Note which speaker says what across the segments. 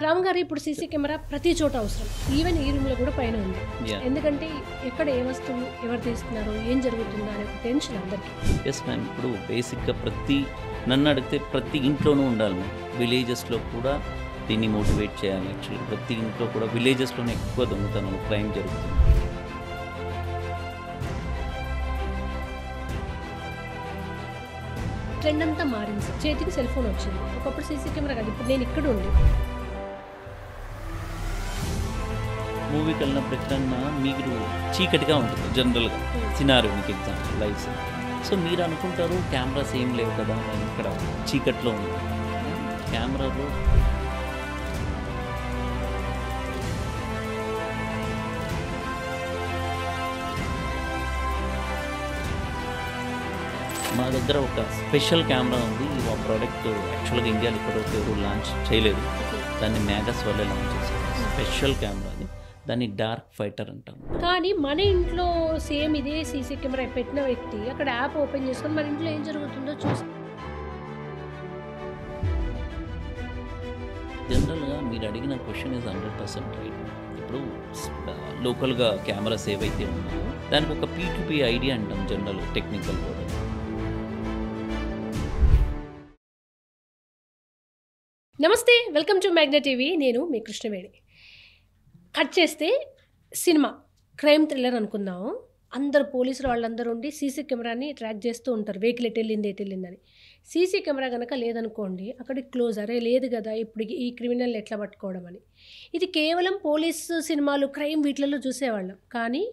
Speaker 1: రామ్ గారు ఇప్పుడు CC camera ప్రతి చోట అవసరం. ఈవెన్ ఈ రూమ్లో కూడా పైన ఉంది. ఎందుకంటే ఎక్కడ ఏ వస్తువు ఎవరు తీస్తున్నారు, ఏం జరుగుతుందో అనే టెన్షన్ అందరికీ.
Speaker 2: ఎస్ మ్యామ్, ఇప్పుడు బేసిక్గా నన్ను అడిగితే ప్రతి ఇంట్లోనూ ఉండాలి మ్యామ్. విలేజెస్లో కూడా దీన్ని మోటివేట్ చేయాలి. యాక్చువల్లీ ప్రతి ఇంట్లో కూడా విలేజెస్లోనే ఎక్కువ దొంగతనాలు, క్రైమ్ జరుగుతుంది.
Speaker 1: ట్రెండ్ అంతా మారింది సార్. చేతికి సెల్ ఫోన్ వచ్చింది. ఒకప్పుడు సీసీ కెమెరా కాదు, ఇప్పుడు నేను ఇక్కడ ఉండి
Speaker 2: మూవీకి వెళ్ళినప్పుడు ఎక్కడన్నా మీరు చీకటిగా ఉంటుంది జనరల్గా సినారియో, మీకు ఎగ్జాంపుల్ లైఫ్. సో మీరు అనుకుంటారు కెమెరాస్ ఏం లేవు కదా, నేను ఇక్కడ చీకట్లో ఉంది. కెమెరాలో మా దగ్గర ఒక స్పెషల్ కెమెరా ఉంది. ఆ ప్రోడక్ట్ యాక్చువల్గా ఇండియాలో ఇప్పటివరకు ఎవరు లాంచ్ చేయలేదు. దాన్ని మ్యాగస్ వల్లే లాంచ్ చేశారు. స్పెషల్ కెమెరా అది. దాన్ని డార్క్ ఫైటర్ అంటాం.
Speaker 1: కానీ మన ఇంట్లో సేమ్ ఇదే సీసీ కెమెరా పెట్టిన వ్యక్తి అక్కడ యాప్ ఓపెన్ చేసుకొని మన ఇంట్లో ఏం జరుగుతుందో చూసి
Speaker 2: జనరల్గా మీరు అడిగిన క్వశ్చన్ ఈజ్ 100% రైట్. ఇప్పుడు లోకల్గా కెమెరాస్ ఏవైతే ఉన్నాయో దానికి ఒక P2P ఐడియా అంటాం జనరల్ టెక్నికల్ కూడా.
Speaker 1: నమస్తే, వెల్కమ్ టు మ్యాగ్నా టీవీ. నేను మీ కృష్ణవేణి. కట్ చేస్తే సినిమా క్రైమ్ థ్రిల్లర్ అనుకుందాము. అందరు పోలీసులు వాళ్ళందరూ ఉండి సీసీ కెమెరాని ట్రాక్ చేస్తూ ఉంటారు. వెహికల్ ఎటు వెళ్ళిందని. సీసీ కెమెరా కనుక లేదనుకోండి, అక్కడికి క్లోజ్. అరే లేదు కదా, ఇప్పుడు ఈ క్రిమినల్ ఎట్లా పట్టుకోవడం అని. ఇది కేవలం పోలీసు సినిమాలు, క్రైమ్ వీటిలలో చూసేవాళ్ళం. కానీ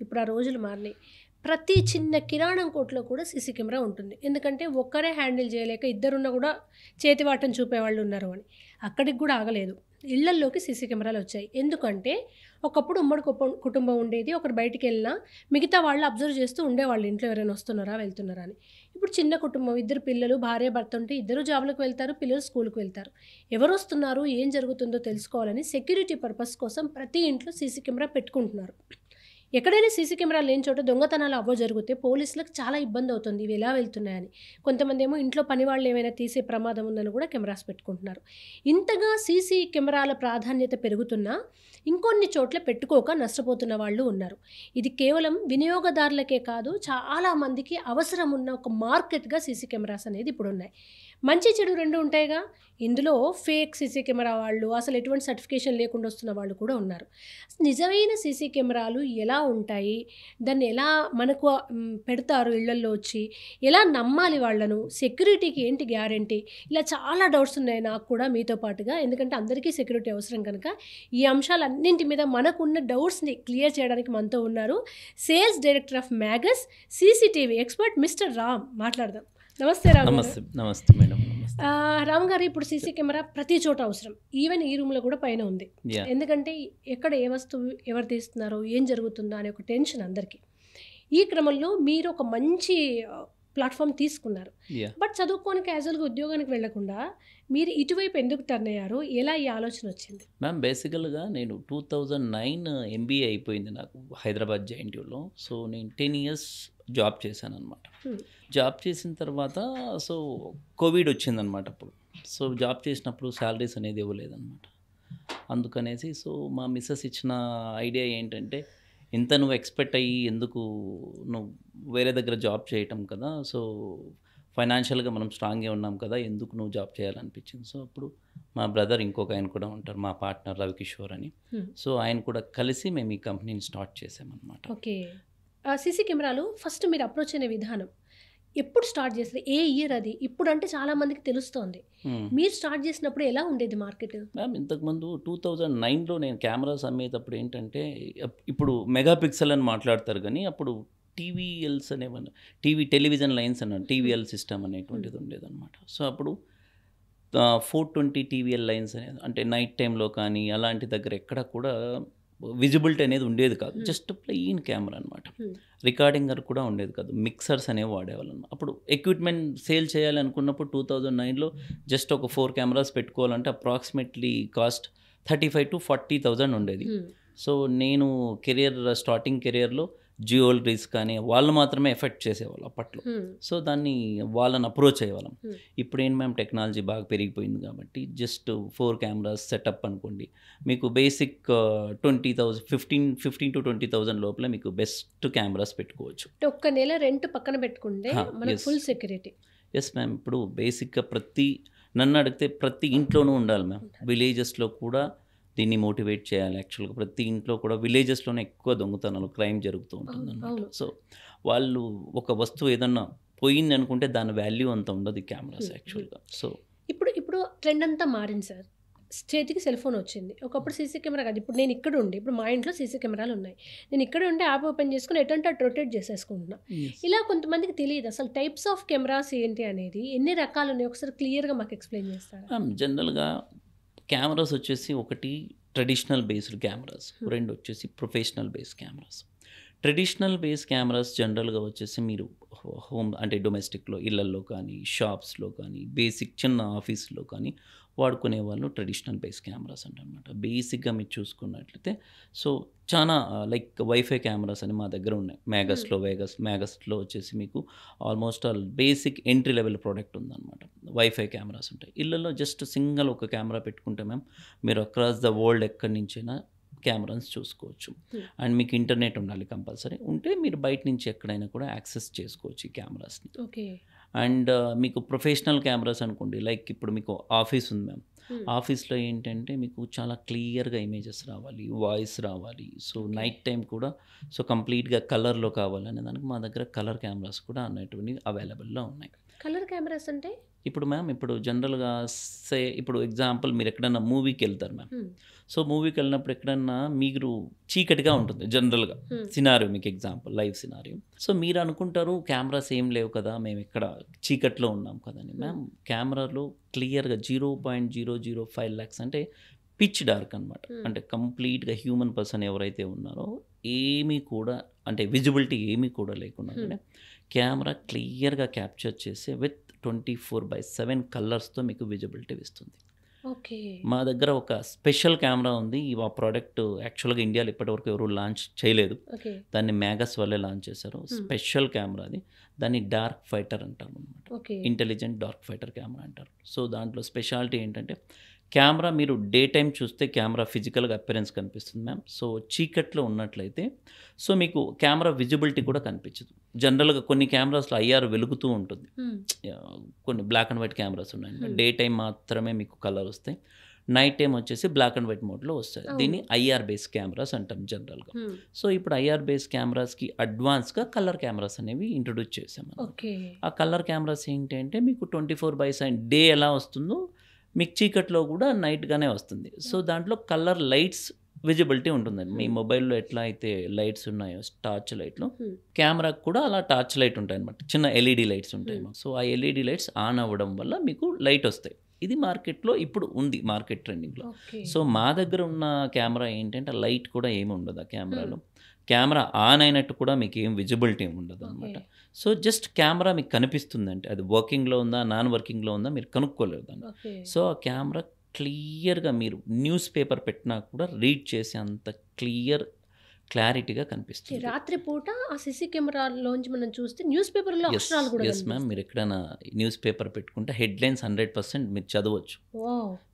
Speaker 1: ఇప్పుడు ఆ రోజులు మారినాయి. ప్రతి చిన్న కిరాణం కొట్లో కూడా సీసీ కెమెరా ఉంటుంది. ఎందుకంటే ఒక్కరే హ్యాండిల్ చేయలేక ఇద్దరున్న కూడా చేతివాటం చూపేవాళ్ళు ఉన్నారు అని. అక్కడికి కూడా ఆగలేదు, ఇళ్లల్లోకి సీసీ కెమెరాలు వచ్చాయి. ఎందుకంటే ఒకప్పుడు ఉమ్మడి కుటుంబం ఉండేది. ఒకరు బయటికి వెళ్ళినా మిగతా వాళ్ళు అబ్జర్వ్ చేస్తూ ఉండేవాళ్ళు, ఇంట్లో ఎవరైనా వస్తున్నారా వెళ్తున్నారా అని. ఇప్పుడు చిన్న కుటుంబం, ఇద్దరు పిల్లలు, భార్య భర్త ఉంటే ఇద్దరు జాబ్లకు వెళ్తారు, పిల్లలు స్కూల్కి వెళ్తారు. ఎవరు వస్తున్నారు, ఏం జరుగుతుందో తెలుసుకోవాలని సెక్యూరిటీ పర్పస్ కోసం ప్రతి ఇంట్లో సీసీ కెమెరా పెట్టుకుంటున్నారు. ఎక్కడైనా సీసీ కెమెరా లేని చోట దొంగతనాలు జరిగితే పోలీసులకు చాలా ఇబ్బంది అవుతుంది, ఇవి ఎలా వెళ్తున్నాయని. కొంతమంది ఏమో ఇంట్లో పని వాళ్ళు ఏమైనా తీసే ప్రమాదం ఉందని కూడా కెమెరాస్ పెట్టుకుంటున్నారు. ఇంతగా సీసీ కెమెరాల ప్రాధాన్యత పెరుగుతున్నా ఇంకొన్ని చోట్ల పెట్టుకోక నష్టపోతున్న వాళ్ళు ఉన్నారు. ఇది కేవలం వినియోగదారులకే కాదు, చాలామందికి అవసరం ఉన్న ఒక మార్కెట్గా సీసీ కెమెరాస్ అనేది ఇప్పుడు ఉన్నాయి. మంచి చెడు రెండు ఉంటాయిగా. ఇందులో ఫేక్ సీసీ కెమెరా వాళ్ళు, అసలు ఎటువంటి సర్టిఫికేషన్ లేకుండా వస్తున్న వాళ్ళు కూడా ఉన్నారు. నిజమైన సీసీ కెమెరాలు ఎలా ఉంటాయి, దాన్ని ఎలా మనకు పెడతారు ఇళ్లల్లో వచ్చి, ఎలా నమ్మాలి వాళ్ళను, సెక్యూరిటీకి ఏంటి గ్యారంటీ, ఇలా చాలా డౌట్స్ ఉన్నాయి నాకు కూడా మీతో పాటుగా. ఎందుకంటే అందరికీ సెక్యూరిటీ అవసరం కనుక ఈ అంశాలన్నింటి మీద మనకున్న డౌట్స్ని క్లియర్ చేయడానికి మనతో ఉన్నారు sales director of Magus, CCTV expert mister Ram. మాట్లాడదాం. నమస్తే రామ్.
Speaker 2: నమస్తే మేడం.
Speaker 1: రామ్ గారు, ఇప్పుడు సీసీ కెమెరా ప్రతి చోట అవసరం. ఈవెన్ ఈ రూమ్లో కూడా పైన ఉంది. ఎందుకంటే ఎక్కడ ఏ వస్తువు ఎవరు తీస్తున్నారో, ఏం జరుగుతుందో అనే ఒక టెన్షన్ అందరికీ. ఈ క్రమంలో మీరు ఒక మంచి ప్లాట్ఫామ్ తీసుకున్నారు. బట్ చదువుకోని క్యాజువల్గా ఉద్యోగానికి వెళ్లకుండా మీరు ఇటువైపు ఎందుకు టర్న్ అయ్యారు, ఎలా ఈ ఆలోచన వచ్చింది?
Speaker 2: మ్యామ్, బేసికల్గా నేను 2009 MBA అయిపోయింది నాకు హైదరాబాద్ JNTUలో. సో నేను 10 years జాబ్ చేశాను అనమాట. జాబ్ చేసిన తర్వాత సో కోవిడ్ వచ్చిందనమాట అప్పుడు. సో జాబ్ చేసినప్పుడు శాలరీస్ అనేది ఇవ్వలేదన్నమాట. అందుకనేసి సో మా మిస్సెస్ ఇచ్చిన ఐడియా ఏంటంటే, ఇంత నువ్వు ఎక్స్పెక్ట్ అయ్యి ఎందుకు నువ్వు వేరే దగ్గర జాబ్ చేయటం కదా, సో ఫైనాన్షియల్గా మనం స్ట్రాంగ్గా ఉన్నాం కదా, ఎందుకు నువ్వు జాబ్ చేయాలనిపించింది. సో అప్పుడు మా బ్రదర్ ఇంకొక ఆయన కూడా ఉంటారు, మా పార్ట్నర్ రవికిషోర్ అని. సో ఆయన కూడా కలిసి మేము ఈ కంపెనీని స్టార్ట్ చేసామన్నమాట.
Speaker 1: ఓకే. సీసీ కెమెరాలు ఫస్ట్ మీరు అప్రోచ్ అయిన విధానం ఎప్పుడు స్టార్ట్ చేస్తారు, ఏ ఇయర్ అది? ఇప్పుడు అంటే చాలా మందికి తెలుస్తోంది. మీరు స్టార్ట్ చేసినప్పుడు ఎలా ఉండేది మార్కెట్?
Speaker 2: మ్యామ్, ఇంతకుముందు 2009లో నేను కెమెరాస్ అమ్మేటప్పుడు ఏంటంటే, ఇప్పుడు మెగాపిక్సెల్ అని మాట్లాడతారు కానీ అప్పుడు TVLs అనేవన్న, టెలివిజన్ లైన్స్ అన్న TVL సిస్టమ్ అనేటువంటిది ఉండేదన్నమాట. సో అప్పుడు 420 TVL లైన్స్ అనేది, అంటే నైట్ టైంలో కానీ అలాంటి దగ్గర ఎక్కడ కూడా విజిబిలిటీ అనేది ఉండేది కాదు. జస్ట్ ప్లెయిన్ కెమెరా అనమాట. రికార్డింగర్ కూడా ఉండేది కాదు. మిక్సర్స్ అనేవి వాడేవాళ్ళం. అప్పుడు ఎక్విప్మెంట్ సేల్ చేయాలి అనుకున్నప్పుడు 2009లో జస్ట్ ఒక 4 కెమెరాస్ పెట్టుకోవాలంటే అప్రాక్సిమేట్లీ కాస్ట్ 35,000 to 40,000 ఉండేది. సో నేను స్టార్టింగ్ కెరియర్లో జ్యువెలరీస్ కానీ వాళ్ళు మాత్రమే ఎఫెక్ట్ చేసేవాళ్ళు అప్పట్లో. సో దాన్ని వాళ్ళని అప్రోచ్ అయ్యేవాళ్ళం. ఇప్పుడు ఏంటి మ్యామ్, టెక్నాలజీ బాగా పెరిగిపోయింది కాబట్టి జస్ట్ 4 కెమెరాస్ సెటప్ అనుకోండి, మీకు బేసిక్ 20,000 15 to 20,000 లోపల మీకు బెస్ట్ కెమెరాస్ పెట్టుకోవచ్చు.
Speaker 1: అంటే ఒక్క నెల రెంట్ పక్కన పెట్టుకుంటే మనకు ఫుల్ సెక్యూరిటీ.
Speaker 2: Yes ma'am. ఇప్పుడు బేసిక్గా నన్ను అడిగితే ప్రతి ఇంట్లోనూ ఉండాలి మ్యామ్. విలేజెస్లో కూడా దీన్ని మోటివేట్ చేయాలి. యాక్చువల్గా ప్రతి ఇంట్లో కూడా విలేజెస్లోనే ఎక్కువ దొంగతనాలు, క్రైమ్ జరుగుతూ ఉంటుంది అన్నమాట. సో వాళ్ళు ఒక వస్తువు ఏదన్నా పోయింది అనుకుంటే దాని వాల్యూ అంత ఉండదు ఈ కెమెరాస్ యాక్చువల్గా. సో
Speaker 1: ఇప్పుడు ట్రెండ్ అంతా మారింది సార్. చేతికి సెల్ ఫోన్ వచ్చింది. ఒకప్పుడు సీసీ కెమెరా కాదు. ఇప్పుడు నేను ఇక్కడ ఉండి, ఇప్పుడు మా ఇంట్లో సీసీ కెమెరాలు ఉన్నాయి. నేను ఇక్కడ ఉండి యాప్ ఓపెన్ చేసుకుని ఎటంటే అటు రొటేట్ చేసేసుకుంటున్నా. ఇలా కొంతమందికి తెలియదు అసలు టైప్స్ ఆఫ్ కెమెరాస్ ఏంటి అనేది, ఎన్ని రకాలు ఉన్నాయి, ఒకసారి క్లియర్గా మాకు ఎక్స్ప్లెయిన్ చేస్తారా?
Speaker 2: జనరల్గా కెమెరాస్ వచ్చేసి ఒకటి ట్రెడిషనల్ బేస్డ్ కెమెరాస్, రెండు వచ్చేసి professional base cameras. Traditional base cameras జనరల్గా వచ్చేసి మీరు హోమ్ అంటే డొమెస్టిక్లో ఇళ్లల్లో కానీ, షాప్స్లో కానీ, బేసిక్ చిన్న ఆఫీస్లో కానీ వాడుకునే వాళ్ళు ట్రెడిషనల్ బేస్ కెమెరాస్ అంటనమాట. బేసిక్గా మీరు చూసుకున్నట్లయితే సో చాలా లైక్ వైఫై కెమెరాస్ అని మా దగ్గర ఉన్నాయి. మ్యాగస్లో వచ్చేసి మీకు almost all basic entry level product ఉందన్నమాట. వైఫై కెమెరాస్ ఉంటాయి. ఇళ్ళల్లో జస్ట్ సింగిల్ ఒక కెమెరా పెట్టుకుంటే మ్యామ్ మీరు అక్రాస్ ద వరల్డ్ ఎక్కడి నుంచైనా కెమెరాస్ చూసుకోవచ్చు. అండ్ మీకు ఇంటర్నెట్ ఉండాలి కంపల్సరీ. ఉంటే మీరు బయట నుంచి ఎక్కడైనా కూడా యాక్సెస్ చేసుకోవచ్చు ఈ కెమెరాస్ని.
Speaker 1: ఓకే.
Speaker 2: అండ్ మీకు ప్రొఫెషనల్ కెమెరాస్ అనుకోండి, లైక్ ఇప్పుడు మీకు ఆఫీస్ ఉంది మ్యామ్. ఆఫీస్లో ఏంటంటే మీకు చాలా క్లియర్గా ఇమేజెస్ రావాలి, వాయిస్ రావాలి. సో నైట్ టైం కూడా సో కంప్లీట్గా కలర్లో కావాలనే దానికి మా దగ్గర కలర్ కెమెరాస్ కూడా అనేటువంటి అవైలబుల్లో ఉన్నాయి.
Speaker 1: కలర్ కెమెరాస్ అంటే
Speaker 2: ఇప్పుడు మ్యామ్ ఇప్పుడు జనరల్గా ఇప్పుడు ఎగ్జాంపుల్ మీరు ఎక్కడన్నా మూవీకి వెళ్తారు మ్యామ్. సో మూవీకి వెళ్ళినప్పుడు ఎక్కడన్నా మీరు చీకటిగా ఉంటుంది జనరల్గా సినారియో, మీకు ఎగ్జాంపుల్ లైవ్ సినారియో. సో మీరు అనుకుంటారు కెమెరాస్ ఏం లేవు కదా, మేము ఇక్కడ చీకట్లో ఉన్నాం కదని. మ్యామ్ కెమెరాలో క్లియర్గా 0.005 lakhs అంటే పిచ్ డార్క్ అనమాట. అంటే కంప్లీట్గా హ్యూమన్ పర్సన్ ఎవరైతే ఉన్నారో ఏమీ కూడా అంటే విజిబిలిటీ ఏమీ కూడా లేకుండా కెమెరా క్లియర్గా క్యాప్చర్ చేసి విత్ 24/7 కలర్స్తో మీకు విజిబిలిటీ ఇస్తుంది.
Speaker 1: ఓకే.
Speaker 2: మా దగ్గర ఒక స్పెషల్ కెమెరా ఉంది. ఆ ప్రోడక్ట్ యాక్చువల్గా ఇండియాలో ఇప్పటివరకు ఎవరు లాంచ్ చేయలేదు. దాన్ని మ్యాగస్ వాళ్ళే లాంచ్ చేశారు. స్పెషల్ కెమెరా అది. దాన్ని డార్క్ ఫైటర్ అంటారు అనమాట. ఇంటెలిజెంట్ డార్క్ ఫైటర్ కెమెరా అంటారు. సో దాంట్లో స్పెషాలిటీ ఏంటంటే కెమెరా మీరు డే టైం చూస్తే కెమెరా ఫిజికల్గా అపిరెన్స్ కనిపిస్తుంది మ్యామ్. సో చీకట్లో ఉన్నట్లయితే సో మీకు కెమెరా విజిబిలిటీ కూడా కనిపించదు. జనరల్గా కొన్ని కెమెరాస్లో ఐఆర్ వెలుగుతూ ఉంటుంది, కొన్ని బ్లాక్ అండ్ వైట్ కెమెరాస్ ఉన్నాయి. డే టైం మాత్రమే మీకు కలర్ వస్తాయి, నైట్ టైం వచ్చేసి బ్లాక్ అండ్ వైట్ మోడ్లో వస్తాయి. దీన్ని ఐఆర్ బేస్ కెమెరాస్ అంటాం జనరల్గా. సో ఇప్పుడు ఐఆర్ బేస్ కెమెరాస్కి అడ్వాన్స్గా కలర్ కెమెరాస్ అనేవి ఇంట్రొడ్యూస్ చేసాము. ఆ కలర్ కెమెరాస్ ఏంటంటే మీకు 24/7 డే ఎలా వస్తుందో మీకు చీకట్లో కూడా నైట్గానే వస్తుంది. సో దాంట్లో కలర్ లైట్స్ విజిబిలిటీ ఉంటుందండి. మీ మొబైల్లో ఎట్లా అయితే లైట్స్ ఉన్నాయో టార్చ్ లైట్లో, కెమెరాకి కూడా అలా టార్చ్ లైట్ ఉంటాయి అనమాట. చిన్న ఎల్ఈడి లైట్స్ ఉంటాయి. సో ఆ ఎల్ఈడి లైట్స్ ఆన్ అవ్వడం వల్ల మీకు లైట్ వస్తాయి. ఇది మార్కెట్లో ఇప్పుడు ఉంది, మార్కెట్ ట్రెండింగ్లో. సో మా దగ్గర ఉన్న కెమెరా ఏంటంటే లైట్ కూడా ఏమి ఉండదు ఆ కెమెరాలో. కెమెరా ఆన్ అయినట్టు కూడా మీకు ఏం విజిబిలిటీ ఉండదు అనమాట. సో జస్ట్ కెమెరా మీకు కనిపిస్తుందంటే అది వర్కింగ్లో ఉందా నాన్ వర్కింగ్లో ఉందా మీరు కనుక్కోలేరు దాన్ని. సో ఆ కెమెరా క్లియర్గా మీరు న్యూస్ పేపర్ పెట్టినా కూడా రీడ్ చేసే అంత క్లారిటీగా కనిపిస్తుంది.
Speaker 1: రాత్రి పూట ఆ సీసీ కెమెరాలోంచి మనం చూస్తే న్యూస్ పేపర్లో అక్షరాలు కూడా
Speaker 2: ఎస్ మ్యామ్. మీరు ఎక్కడైనా న్యూస్ పేపర్ పెట్టుకుంటే హెడ్లైన్స్ 100% మీరు చదవచ్చు.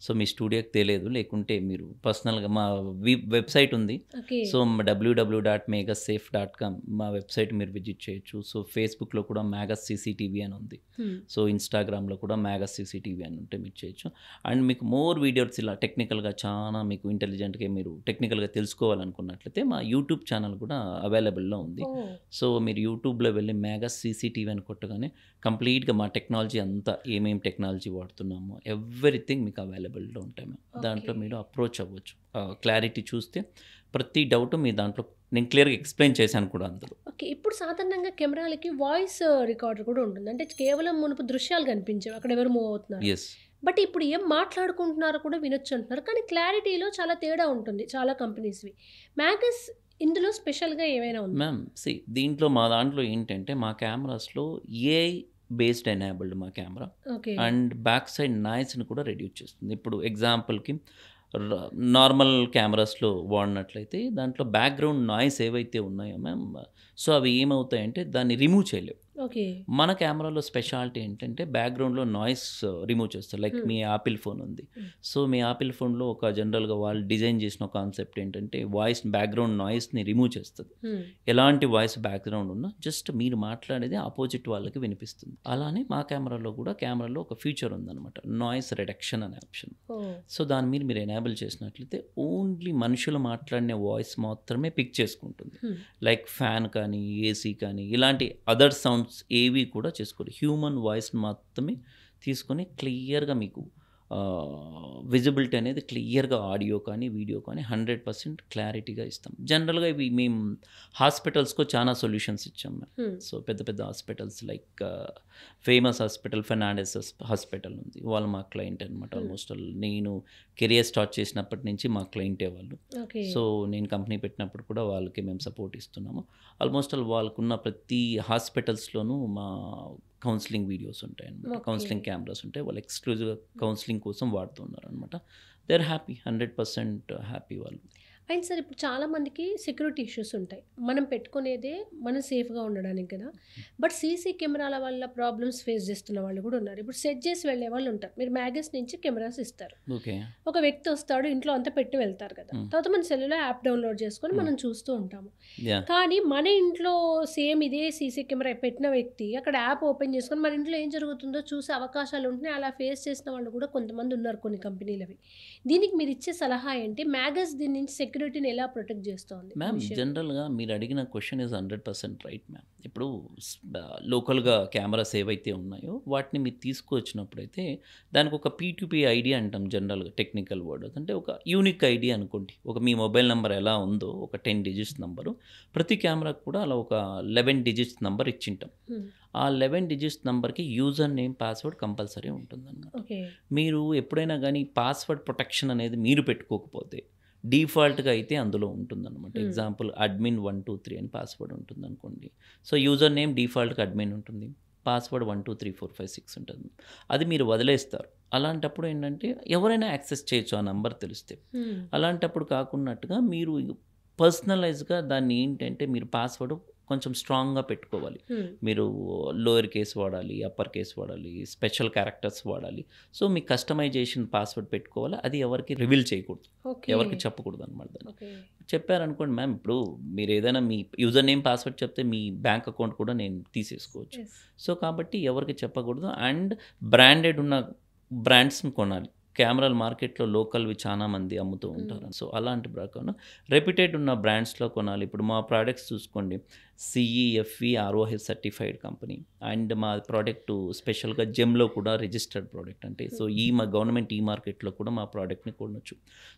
Speaker 2: సో మీ స్టూడియోకి తెలియదు, లేకుంటే మీరు పర్సనల్గా మా వెబ్సైట్ ఉంది. సో www.megassafe.com మా వెబ్సైట్ మీరు విజిట్ చేయొచ్చు. సో ఫేస్బుక్లో కూడా మ్యాగస్ CCTV అని ఉంది. సో ఇన్స్టాగ్రామ్లో కూడా మ్యాగస్ CCTV అని ఉంటే మీరు చేయొచ్చు. అండ్ మీకు మోర్ వీడియోస్ ఇలా టెక్నికల్గా చాలా మీకు ఇంటెలిజెంట్గా మీరు టెక్నికల్గా తెలుసుకోవాలనుకున్నట్లయితే మా యూట్యూబ్ ఛానల్ కూడా అవైలబుల్లో ఉంది. సో మీరు యూట్యూబ్లో వెళ్ళి మ్యాగస్ CCTV అని కొట్టగానే కంప్లీట్గా మా టెక్నాలజీ అంతా ఏమేమి టెక్నాలజీ వాడుతున్నామో ఎవ్రీథింగ్ మీకు అవైలబుల్లో ఉంటాయి. దాంట్లో మీరు అప్రోచ్ అవ్వచ్చు. క్లారిటీ చూస్తే ప్రతి డౌట్ మీ దాంట్లో నేను క్లియర్గా ఎక్స్ప్లెయిన్ చేశాను కూడా అందులో.
Speaker 1: ఓకే. ఇప్పుడు సాధారణంగా కెమెరాలకి వాయిస్ రికార్డర్ కూడా ఉంటుంది. అంటే కేవలం మునుపు దృశ్యాలు కనిపించేవి, అక్కడ ఎవరు మూవ్ అవుతున్నారు.
Speaker 2: ఎస్.
Speaker 1: బట్ ఇప్పుడు ఏం మాట్లాడుకుంటున్నారో కూడా వినొచ్చు అంటున్నారు. కానీ క్లారిటీలో చాలా తేడా ఉంటుంది చాలా కంపెనీస్వి. మ్యాగస్ ఇందులో స్పెషల్గా ఏమైనా ఉంది
Speaker 2: మ్యామ్? దీంట్లో మా దాంట్లో ఏంటంటే మా కెమెరాస్లో AI బేస్డ్ ఎనేబుల్డ్ మా కెమెరా. అండ్ బ్యాక్ సైడ్ నాయిస్ని కూడా రెడ్యూస్ చేస్తుంది. ఇప్పుడు ఎగ్జాంపుల్కి నార్మల్ కెమెరాస్లో వాడినట్లయితే దాంట్లో బ్యాక్గ్రౌండ్ నాయిస్ ఏవైతే ఉన్నాయో మ్యామ్, సో అవి ఏమవుతాయంటే దాన్ని రిమూవ్ చేయలేవు.
Speaker 1: ఓకే.
Speaker 2: మన కెమెరాలో స్పెషాలిటీ ఏంటంటే బ్యాక్గ్రౌండ్లో నాయిస్ రిమూవ్ చేస్తారు. లైక్ మీ యాపిల్ ఫోన్ ఉంది. సో మీ యాపిల్ ఫోన్లో ఒక జనరల్గా వాళ్ళు డిజైన్ చేసిన కాన్సెప్ట్ ఏంటంటే వాయిస్ బ్యాక్గ్రౌండ్ నాయిస్ని రిమూవ్ చేస్తుంది. ఎలాంటి వాయిస్ బ్యాక్గ్రౌండ్ ఉన్నా జస్ట్ మీరు మాట్లాడేది ఆపోజిట్ వాళ్ళకి వినిపిస్తుంది. అలానే మా కెమెరాలో కూడా కెమెరాలో ఒక ఫీచర్ ఉందన్నమాట, నాయిస్ రిడక్షన్ అనే ఆప్షన్. సో దాని మీద మీరు ఎనేబుల్ చేసినట్లయితే ఓన్లీ మనుషులు మాట్లాడిన వాయిస్ మాత్రమే పిక్ చేసుకుంటుంది. లైక్ ఫ్యాన్ కానీ ఏసీ కానీ ఇలాంటి అదర్ సౌండ్స్ ఏవి కూడా చేసుకోరు. హ్యూమన్ వాయిస్ మాత్రమే తీసుకొని క్లియర్గా మీకు విజిబిలిటీ అనేది క్లియర్గా ఆడియో కానీ వీడియో కానీ 100% క్లారిటీగా ఇస్తాం. జనరల్గా ఇవి మేము హాస్పిటల్స్కో చాలా సొల్యూషన్స్ ఇచ్చాం మేము. సో పెద్ద పెద్ద hospitals like famous hospital Fernandes hospital ఉంది, వాళ్ళు మా క్లయింట్ అనమాట. ఆల్మోస్ట్ నేను కెరియర్ స్టార్ట్ చేసినప్పటి నుంచి మా క్లయింటే వాళ్ళు. సో నేను కంపెనీ పెట్టినప్పుడు కూడా వాళ్ళకి మేము సపోర్ట్ ఇస్తున్నాము. ఆల్మోస్ట్ వాళ్ళకున్న ప్రతి హాస్పిటల్స్లోనూ మా కౌన్సిలింగ్ వీడియోస్ ఉంటాయి అనమాట, కౌన్సిలింగ్ కెమెరాస్ ఉంటాయి. వాళ్ళు ఎక్స్క్లూజివ్గా కౌన్సిలింగ్ కోసం వాడుతున్నారు అనమాట. దే ఆర్ హ్యాపీ, 100% హ్యాపీ వాళ్ళు.
Speaker 1: అండ్ సార్ ఇప్పుడు చాలామందికి సెక్యూరిటీ ఇష్యూస్ ఉంటాయి. మనం పెట్టుకునేదే మనం సేఫ్గా ఉండడానికి కదా. బట్ సీసీ కెమెరాల వల్ల ప్రాబ్లమ్స్ ఫేస్ చేస్తున్న వాళ్ళు కూడా ఉన్నారు. ఇప్పుడు సెట్ చేసి వెళ్ళే వాళ్ళు ఉంటారు. మీరు మ్యాగస్ నుంచి కెమెరాస్ ఇస్తారు,
Speaker 2: ఓకే,
Speaker 1: ఒక వ్యక్తి వస్తాడు, ఇంట్లో అంతా పెట్టి వెళ్తారు కదా. తర్వాత మన సెల్లులో యాప్ డౌన్లోడ్ చేసుకొని మనం చూస్తూ ఉంటాము. కానీ మన ఇంట్లో సేమ్ ఇదే సీసీ కెమెరా పెట్టిన వ్యక్తి అక్కడ యాప్ ఓపెన్ చేసుకొని మన ఇంట్లో ఏం జరుగుతుందో చూసే అవకాశాలు ఉంటున్నాయి. అలా ఫేస్ చేసిన వాళ్ళు కూడా కొంతమంది ఉన్నారు కొన్ని కంపెనీలవి. దీనికి మీరు ఇచ్చే సలహా ఏంటి? మ్యాగస్ దీని నుంచి సెక్యూరిటీని ఎలా ప్రొటెక్ట్ చేస్తుంది?
Speaker 2: మ్యామ్ జనరల్గా మీరు అడిగిన క్వశ్చన్ ఈజ్ 100% రైట్ మ్యామ్. ఇప్పుడు లోకల్గా కెమెరాస్ ఏవైతే ఉన్నాయో వాటిని మీరు తీసుకొచ్చినప్పుడైతే దానికి ఒక P2P ఐడి అంటాం జనరల్గా, టెక్నికల్ వర్డ్. అంటే ఒక యూనిక్ ఐడి అనుకోండి. ఒక మీ మొబైల్ నెంబర్ ఎలా ఉందో ఒక 10 డిజిట్స్ నెంబరు, ప్రతి కెమెరాకు కూడా అలా ఒక 11 డిజిట్స్ నెంబర్ ఇచ్చింటాం. ఆ 11 డిజిట్స్ నెంబర్కి యూజర్ నేమ్ పాస్వర్డ్ కంపల్సరీ ఉంటుందన్నమాట. మీరు ఎప్పుడైనా కానీ పాస్వర్డ్ ప్రొటెక్షన్ అనేది మీరు పెట్టుకోకపోతే డిఫాల్ట్గా అయితే అందులో ఉంటుందన్నమాట. ఎగ్జాంపుల్ అడ్మిన్ 123 అని పాస్వర్డ్ ఉంటుంది అనుకోండి. సో యూజర్ నేమ్ డిఫాల్ట్గా అడ్మిన్ ఉంటుంది, పాస్వర్డ్ 123456 ఉంటుంది. అది మీరు వదిలేస్తారు. అలాంటప్పుడు ఏంటంటే ఎవరైనా యాక్సెస్ చేయొచ్చు ఆ నెంబర్ తెలిస్తే. అలాంటప్పుడు కాకున్నట్టుగా మీరు పర్సనలైజ్గా దాన్ని ఏంటంటే మీరు పాస్వర్డ్ కొంచెం స్ట్రాంగ్గా పెట్టుకోవాలి. మీరు లోయర్ కేస్ వాడాలి, అప్పర్ కేస్ వాడాలి, స్పెషల్ క్యారెక్టర్స్ వాడాలి. సో మీ కస్టమైజేషన్ పాస్వర్డ్ పెట్టుకోవాలి. అది ఎవరికి రివీల్ చేయకూడదు, ఎవరికి చెప్పకూడదు అనమాట. దాన్ని చెప్పారనుకోండి మ్యామ్, ఇప్పుడు మీరు ఏదైనా మీ యూజర్ నేమ్ పాస్వర్డ్ చెప్తే మీ బ్యాంక్ అకౌంట్ కూడా నేను తీసేసుకోవచ్చు. సో కాబట్టి ఎవరికి చెప్పకూడదు. అండ్ బ్రాండెడ్ ఉన్న బ్రాండ్స్ని కొనాలి. కెమెరాలు మార్కెట్లో లోకల్వి చాలా మంది అమ్ముతూ ఉంటారు. సో అలాంటి ప్రకారం రెప్యూటెడ్ ఉన్న బ్రాండ్స్లో కొనాలి. ఇప్పుడు మా ప్రోడక్ట్స్ చూసుకోండి, CEFE ROH certified company. And మా ప్రోడక్ట్ స్పెషల్గా జెమ్లో కూడా రిజిస్టర్డ్ ప్రోడక్ట్. అంటే సో మా గవర్నమెంట్ మార్కెట్లో కూడా మా ప్రోడక్ట్ని కొనవచ్చు.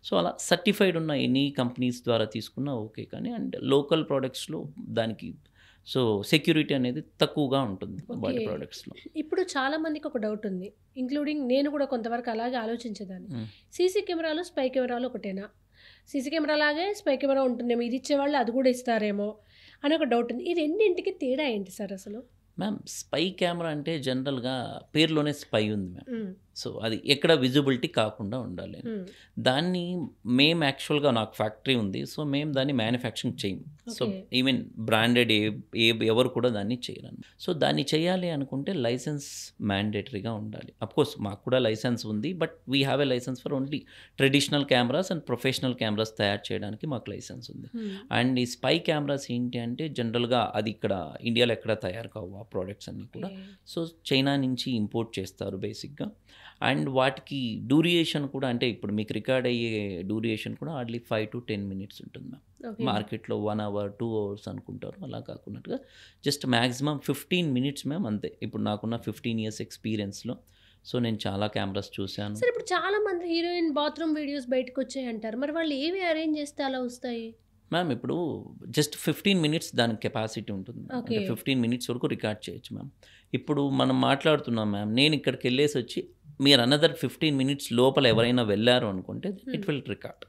Speaker 2: సో అలా సర్టిఫైడ్ ఉన్న ఎనీ కంపెనీస్ ద్వారా తీసుకున్నా ఓకే. కానీ అండ్ లోకల్ ప్రోడక్ట్స్లో దానికి సో సెక్యూరిటీ అనేది తక్కువగా ఉంటుంది వాటి ప్రోడక్ట్స్లో.
Speaker 1: ఇప్పుడు చాలా మందికి ఒక డౌట్ ఉంది, ఇంక్లూడింగ్ నేను కూడా కొంతవరకు అలాగే ఆలోచించేదాన్ని. సీసీ కెమెరాలు స్పై కెమెరాలు ఒకటేనా? సీసీ కెమెరా లాగే స్పై కెమెరా ఉంటుందేమో, ఇది ఇచ్చేవాళ్ళు అది కూడా ఇస్తారేమో అని ఒక డౌట్ ఉంది. ఈ రెండింటికి తేడా ఏంటి సార్ అసలు?
Speaker 2: మ్యామ్ స్పై కెమెరా అంటే జనరల్గా పేరులోనే స్పై ఉంది మ్యామ్. సో అది ఎక్కడ విజిబిలిటీ కాకుండా ఉండాలి. దాన్ని మేము యాక్చువల్గా నాకు ఫ్యాక్టరీ ఉంది. సో మేము దాన్ని మ్యానుఫ్యాక్చరింగ్ చేయము. సో ఈవెన్ బ్రాండెడ్ ఎవరు కూడా దాన్ని చేయరు. సో దాన్ని చేయాలి అనుకుంటే లైసెన్స్ మ్యాండేటరీగా ఉండాలి. అఫ్కోర్స్ మాకు కూడా లైసెన్స్ ఉంది, but we have a licence for only traditional cameras and professional cameras తయారు చేయడానికి మాకు లైసెన్స్ ఉంది. అండ్ ఈ స్పై కెమెరాస్ ఏంటి అంటే జనరల్గా అది ఇక్కడ ఇండియాలో ఎక్కడ తయారు కావు ఆ ప్రోడక్ట్స్ అన్నీ కూడా. సో చైనా నుంచి ఇంపోర్ట్ చేస్తారు బేసిక్గా. అండ్ వాటికి డ్యూరియేషన్ కూడా, అంటే ఇప్పుడు మీకు రికార్డ్ అయ్యే డ్యూరియేషన్ కూడా హార్డ్లీ 5 to 10 minutes ఉంటుంది మ్యామ్. మార్కెట్లో 1 hour 2 hours అనుకుంటారు. అలా కాకున్నట్టుగా జస్ట్ మ్యాక్సిమం 15 minutes మ్యామ్, అంతే. ఇప్పుడు నాకున్న 15 years ఎక్స్పీరియన్స్లో సో నేను చాలా కెమెరాస్ చూశాను.
Speaker 1: సార్ ఇప్పుడు చాలా మంది హీరోయిన్ బాత్రూమ్ వీడియోస్ బయటకు వచ్చాయి అంటారు, మరి వాళ్ళు ఏవి అరేంజ్ చేస్తే అలా వస్తాయి?
Speaker 2: మ్యామ్ ఇప్పుడు జస్ట్ 15 minutes దానికి కెపాసిటీ ఉంటుంది. అంటే 15 minutes వరకు రికార్డ్ చేయొచ్చు మ్యామ్. ఇప్పుడు మనం మాట్లాడుతున్నాం మ్యామ్, నేను ఇక్కడికి వెళ్ళేసి వచ్చి మీరు అనదర్ 15 minutes లోపల ఎవరైనా వెళ్ళారు అనుకుంటే it will record.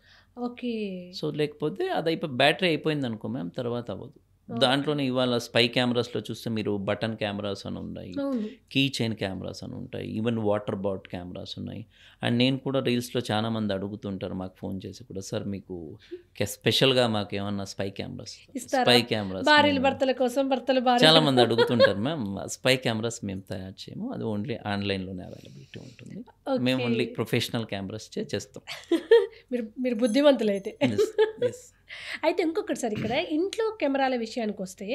Speaker 1: Okay.
Speaker 2: So లేకపోతే అది బ్యాటరీ అయిపోయింది అనుకో మ్యామ్, తర్వాత అవ్వదు. దాంట్లోనే ఇవాళ స్పై కెమెరాస్లో చూస్తే మీరు బటన్ కెమెరాస్ అని ఉన్నాయి,
Speaker 1: అవును.
Speaker 2: కీ చైన్ కెమెరాస్ అని ఉంటాయి, ఈవెన్ వాటర్ బాట్ కెమెరాస్ ఉన్నాయి. అండ్ నేను కూడా రీల్స్లో చాలామంది అడుగుతుంటారు మాకు ఫోన్ చేసి కూడా, సార్ మీకు స్పెషల్గా మాకు ఏమన్నా స్పై కెమెరాస్
Speaker 1: ఇస్తారా?
Speaker 2: స్పై కెమెరాస్
Speaker 1: భార్యలు భర్తల కోసం, భర్తలు భార్య
Speaker 2: చాలామంది అడుగుతుంటారు మ్యామ్. స్పై కెమెరాస్ మేము తయారు చేయము, అది ఓన్లీ ఆన్లైన్లోనే అవైలబిలిటీ ఉంటుంది. మేము ఓన్లీ ప్రొఫెషనల్ కెమెరాస్ చేస్తాం.
Speaker 1: మీరు మీరు బుద్ధిమంతులైతే.
Speaker 2: Yes, yes.
Speaker 1: అయితే ఇంకొకటి సార్, ఇక్కడ ఇంట్లో కెమెరాల విషయానికి వస్తే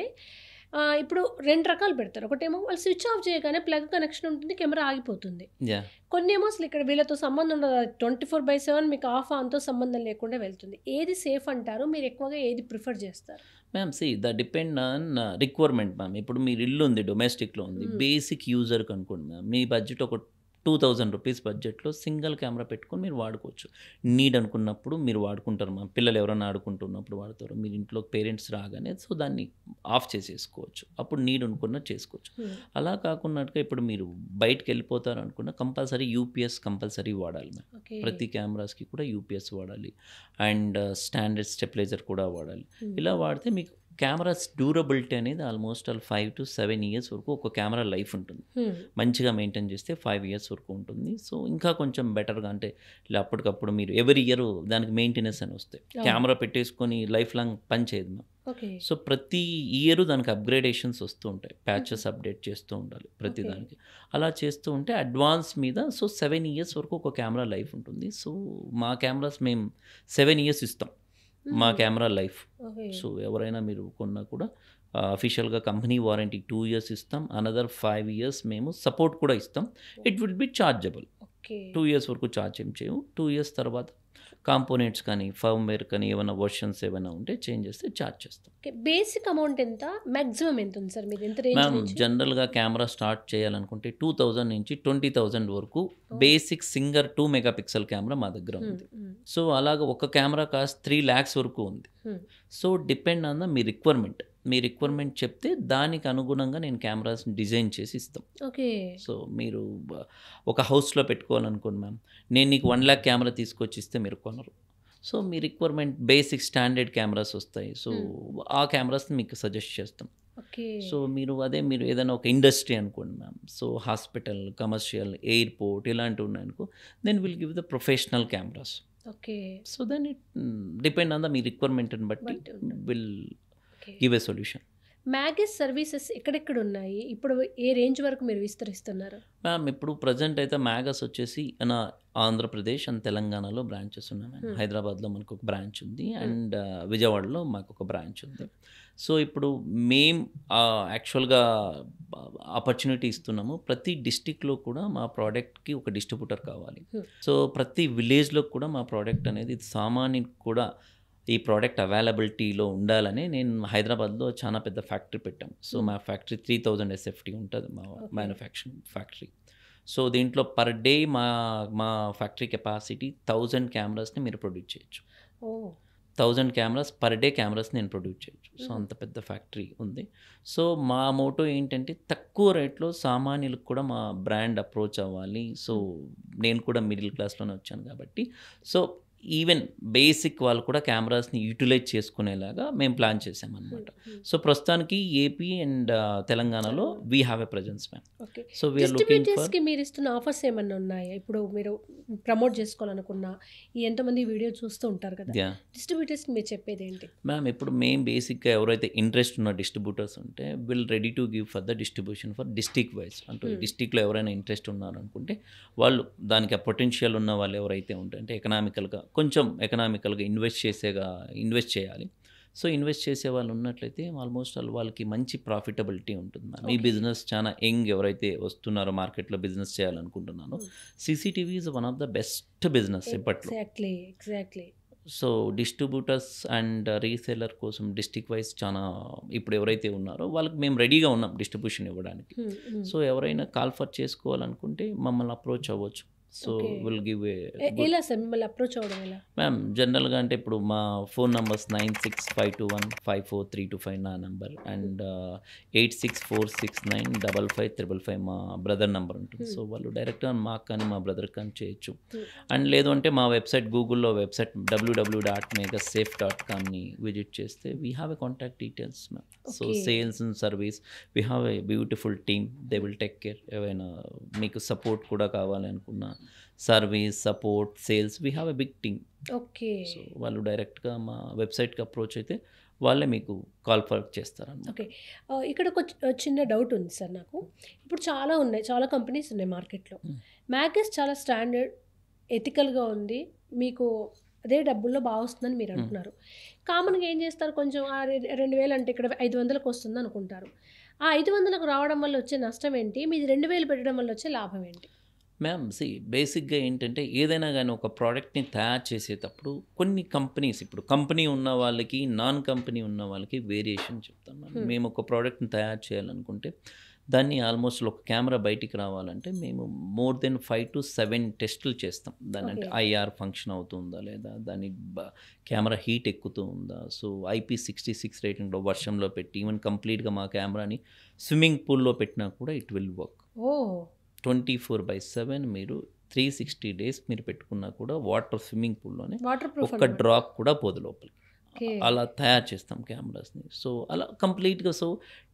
Speaker 1: ఇప్పుడు 2 రకాలు పెడతారు. ఒకటేమో వాళ్ళు స్విచ్ ఆఫ్ చేయగానే ప్లగ్ కనెక్షన్ ఉంటుంది, కెమెరా ఆగిపోతుంది.
Speaker 2: Yeah.
Speaker 1: కొన్ని ఏమో అసలు ఇక్కడ వీళ్ళతో సంబంధం ఉండదు, 24/7 మీకు ఆఫ్ ఆన్తో సంబంధం లేకుండా వెళ్తుంది. ఏది సేఫ్ అంటారు? మీరు ఎక్కువగా ఏది ప్రిఫర్ చేస్తారు?
Speaker 2: Ma'am depend on requirement ma'am. ఇప్పుడు మీరు ఇల్లు ఉంది, డొమెస్టిక్లో ఉంది, బేసిక్ యూజర్కి అనుకోండి మ్యామ్, మీ బడ్జెట్ ఒక 2000 రూపీస్ బడ్జెట్లో సింగిల్ కెమెరా పెట్టుకొని మీరు వాడుకోవచ్చు. నీడ్ అనుకున్నప్పుడు మీరు వాడుకుంటారు మ్యామ్. పిల్లలు ఎవరైనా ఆడుకుంటున్నప్పుడు వాడతారు, మీరు ఇంట్లో పేరెంట్స్ రాగానే సో దాన్ని ఆఫ్ చేసేసుకోవచ్చు, అప్పుడు నీడ్ అనుకున్నట్టు చేసుకోవచ్చు. అలా కాకున్నట్టుగా ఇప్పుడు మీరు బయటకు వెళ్ళిపోతారు అనుకున్న కంపల్సరీ యూపీఎస్ కంపల్సరీ వాడాలి మ్యామ్. ప్రతి కెమెరాస్కి కూడా యూపీఎస్ వాడాలి, అండ్ స్టాండర్డ్ స్టెబిలైజర్ కూడా వాడాలి. ఇలా వాడితే మీకు కెమెరాస్ డ్యూరబిలిటీ అనేది ఆల్మోస్ట్ 5 to 7 years వరకు ఒక కెమెరా లైఫ్ ఉంటుంది. మంచిగా మెయింటైన్ చేస్తే 5 years వరకు ఉంటుంది. సో ఇంకా కొంచెం బెటర్గా అంటే అప్పటికప్పుడు మీరు ఎవరి ఇయర్ దానికి మెయింటెనెన్స్ అని వస్తాయి. కెమెరా పెట్టేసుకొని లైఫ్ లాంగ్ పని చేయదు మ్యామ్. సో ప్రతి ఇయర్ దానికి అప్గ్రేడేషన్స్ వస్తూ ఉంటాయి, ప్యాచెస్ అప్డేట్ చేస్తూ ఉండాలి ప్రతి దానికి. అలా చేస్తూ ఉంటే అడ్వాన్స్ మీద సో 7 years వరకు ఒక కెమెరా లైఫ్ ఉంటుంది. సో మా కెమెరాస్ మేము 7 years ఇస్తాం మా కెమెరా లైఫ్. సో ఎవరైనా మీరు కొన్నా కూడా అఫీషియల్గా కంపెనీ వారంటీ 2 years ఇస్తాం, అనదర్ 5 years మేము సపోర్ట్ కూడా ఇస్తాం. It will be chargeable. 2 years వరకు ఛార్జ్ ఏం చేయము. 2 years తర్వాత కాంపోనెంట్స్ కానీ ఫర్మ్వేర్ కానీ ఏమైనా వర్షన్స్ ఏమైనా ఉంటే చేంజ్ చేస్తే ఛార్జ్ చేస్తాం.
Speaker 1: బేసిక్ అమౌంట్ ఎంత, మ్యాక్సిమం ఎంత ఉంది సార్ మీరు? ఎంత రేంజ్
Speaker 2: మ్యామ్
Speaker 1: నుంచి?
Speaker 2: జనరల్గా కెమెరా స్టార్ట్ చేయాలనుకుంటే 2000 నుంచి 20,000 వరకు బేసిక్ సింగర్ 2 మెగాపిక్సెల్ కెమెరా మా దగ్గర ఉంది. సో అలాగా ఒక కెమెరా కాస్ట్ 3 lakhs వరకు ఉంది. So depend on me requirement. Me requirement చెప్తే దానికి అనుగుణంగా నేను కెమెరాస్ డిజైన్ చేసి ఇస్తాం. సో మీరు ఒక హౌస్లో పెట్టుకోవాలనుకోండి మ్యామ్, నేను నీకు 1 lakh కెమెరా తీసుకొచ్చి ఇస్తే మీరు కొనరు. సో మీ రిక్వైర్మెంట్ బేసిక్ స్టాండర్డ్ కెమెరాస్ వస్తాయి. సో ఆ కెమెరాస్ మీకు సజెస్ట్ చేస్తాం. సో మీరు ఏదైనా ఒక ఇండస్ట్రీ అనుకోండి ma'am, so hospital, commercial, airport ఇలాంటివి ఉన్నాయనుకో, then will give the professional cameras. So then it depend on మీ రిక్వైర్మెంట్ని బట్టి will give a solution.
Speaker 1: Magus services ఎక్కడెక్కడ ఉన్నాయి? ఇప్పుడు ఏ రేంజ్ వరకు మీరు విస్తరిస్తున్నారు?
Speaker 2: మ్యామ్ ఇప్పుడు ప్రజెంట్ అయితే మ్యాగస్ వచ్చేసి నా ఆంధ్రప్రదేశ్ అండ్ తెలంగాణలో బ్రాంచెస్ ఉన్నాయి మ్యామ్. హైదరాబాద్లో మనకు ఒక బ్రాంచ్ ఉంది, అండ్ విజయవాడలో మాకు ఒక బ్రాంచ్ ఉంది. సో ఇప్పుడు మేము యాక్చువల్గా ఆపర్చునిటీ ఇస్తున్నాము. ప్రతి డిస్టిక్లో కూడా మా ప్రోడక్ట్కి ఒక డిస్ట్రిబ్యూటర్ కావాలి. సో ప్రతి విలేజ్లో కూడా మా ప్రోడక్ట్ అనేది సామాన్యునికి కూడా ఈ ప్రోడక్ట్ అవైలబిలిటీలో ఉండాలని నేను హైదరాబాద్లో చాలా పెద్ద ఫ్యాక్టరీ పెట్టాం. సో మా ఫ్యాక్టరీ 3000 SFT ఉంటుంది, మా మ్యానుఫ్యాక్చరింగ్ ఫ్యాక్టరీ. సో దీంట్లో పర్ డే మా ఫ్యాక్టరీ కెపాసిటీ 1000 కెమెరాస్ని మీరు ప్రొడ్యూస్ చేయొచ్చు. 1000 కెమెరాస్ పర్ డే కెమెరాస్ నేను ప్రొడ్యూస్ చేయొచ్చు. సో అంత పెద్ద ఫ్యాక్టరీ ఉంది. సో మా మోటో ఏంటంటే తక్కువ రేట్లో సామాన్యులకు కూడా మా బ్రాండ్ అప్రోచ్ అవ్వాలి. సో నేను కూడా మిడిల్ క్లాస్లోనే వచ్చాను కాబట్టి సో ఈవెన్ బేసిక్ వాళ్ళు కూడా కెమెరాస్ని యూటిలైజ్ చేసుకునేలాగా మేము ప్లాన్ చేసామన్నమాట. సో ప్రస్తుతానికి ఏపీ అండ్ తెలంగాణలో we have a presence ma'am. So we're looking for.
Speaker 1: మీరు ఇస్తున్న ఆఫర్స్ ఏమన్నా ఉన్నాయా? ఇప్పుడు మీరు ప్రమోట్ చేసుకోవాలనుకున్నా ఎంతమంది వీడియో చూస్తూ ఉంటారు కదా, డిస్ట్రిబ్యూటర్స్కి మీరు చెప్పేది ఏంటి
Speaker 2: మ్యామ్? ఇప్పుడు మేము బేసిక్గా ఎవరైతే ఇంట్రెస్ట్ ఉన్న డిస్ట్రిబ్యూటర్స్ ఉంటే will ready to give for the distribution for district wise. అంటే డిస్ట్రిక్ట్లో ఎవరైనా ఇంట్రెస్ట్ ఉన్నారనుకుంటే వాళ్ళు దానికి పొటెన్షియల్ ఉన్న వాళ్ళు ఎవరైతే ఉంటే అంటే కొంచెం ఎకనామికల్గా ఇన్వెస్ట్ చేయాలి. సో ఇన్వెస్ట్ చేసే వాళ్ళు ఉన్నట్లయితే ఆల్మోస్ట్ వాళ్ళకి మంచి ప్రాఫిటబిలిటీ ఉంటుంది మ్యామ్. ఈ బిజినెస్ చాలా యంగ్ ఎవరైతే వస్తున్నారో మార్కెట్లో బిజినెస్ చేయాలనుకుంటున్నారో CCTV is one of the best business ఇప్పట్లో.
Speaker 1: Exactly.
Speaker 2: So distributors and reseller కోసం డిస్ట్రిక్ట్ వైజ్ చాలా ఇప్పుడు ఎవరైతే ఉన్నారో వాళ్ళకి మేము రెడీగా ఉన్నాం డిస్ట్రిబ్యూషన్ ఇవ్వడానికి. సో ఎవరైనా కాల్ ఫర్ చేసుకోవాలనుకుంటే మమ్మల్ని అప్రోచ్ అవ్వచ్చు. So
Speaker 1: okay.
Speaker 2: Will give a
Speaker 1: ఎలా సార్ మిమ్మల్ని అప్రోచ్ అవ్వడం ఎలా?
Speaker 2: మ్యామ్ జనరల్గా అంటే ఇప్పుడు మా ఫోన్ నంబర్స్ 9652154325 నా నంబర్ అండ్ 8646955555 మా బ్రదర్ నంబర్ ఉంటుంది. సో వాళ్ళు డైరెక్ట్గా మాకు కానీ మా బ్రదర్ కానీ చేయొచ్చు. అండ్ లేదు అంటే మా వెబ్సైట్ గూగుల్లో వెబ్సైట్ www.megasafe.comని విజిట్ చేస్తే we have a contact details ma'am. So
Speaker 1: Okay.
Speaker 2: Sales and service we have a beautiful team, they will take care. ఏవైనా మీకు సపోర్ట్ కూడా కావాలి అనుకున్నా service support sales we have a big team.
Speaker 1: Okay.
Speaker 2: So వాళ్ళు డైరెక్ట్గా మా వెబ్సైట్కి approach అయితే వాళ్ళే మీకు కాల్ ఫర్ చేస్తారన్నమాట.
Speaker 1: ఓకే. ఇక్కడ ఒక చిన్న డౌట్ ఉంది సార్ నాకు. ఇప్పుడు చాలా ఉన్నాయి, చాలా కంపెనీస్ ఉన్నాయి మార్కెట్‌లో. మ్యాగస్ చాలా స్టాండర్డ్, ఎథికల్‌గా ఉంది. మీకు అదే డబ్బుల్లో బాగా వస్తుందని మీరు అంటున్నారు. కామన్‌గా ఏం చేస్తారు, కొంచెం 2000 అంటే ఇక్కడ 500కి వస్తుంది అనుకుంటారు. ఆ 500కు రావడం వల్ల వచ్చే నష్టం ఏంటి? మీది 2000 పెట్టడం వల్ల వచ్చే లాభం ఏంటి?
Speaker 2: మ్యామ్ బేసిక్గా ఏంటంటే ఏదైనా కానీ ఒక ప్రోడక్ట్ని తయారు చేసేటప్పుడు కొన్ని కంపెనీస్, ఇప్పుడు కంపెనీ ఉన్న వాళ్ళకి నాన్ కంపెనీ ఉన్న వాళ్ళకి వేరియేషన్ చెప్తాం మ్యామ్. మేము ఒక ప్రోడక్ట్ని తయారు చేయాలనుకుంటే దాన్ని ఆల్మోస్ట్ ఒక కెమెరా బయటికి రావాలంటే మేము మోర్ దెన్ 5 to 7 టెస్టులు చేస్తాం. దాని అంటే
Speaker 1: Okay.
Speaker 2: ఐఆర్ ఫంక్షన్ అవుతుందా లేదా, దాని కెమెరా హీట్ ఎక్కుతూ ఉందా, సో IP66 రేటింగ్లో వర్షంలో పెట్టి ఈవెన్ కంప్లీట్గా మా కెమెరాని స్విమ్మింగ్ పూల్లో పెట్టినా కూడా ఇట్ విల్ వర్క్.
Speaker 1: ఓహ్!
Speaker 2: 24/7 మీరు 360 days మీరు పెట్టుకున్నా కూడా వాటర్ స్విమ్మింగ్ పూల్లోనే
Speaker 1: వాటర్ ప్రూఫ్
Speaker 2: ఒక్క డ్రాప్ కూడా పోదు లోపలికి.
Speaker 1: ఓకే.
Speaker 2: అలా తయారు చేస్తాం కెమెరాస్ని. సో అలా కంప్లీట్గా సో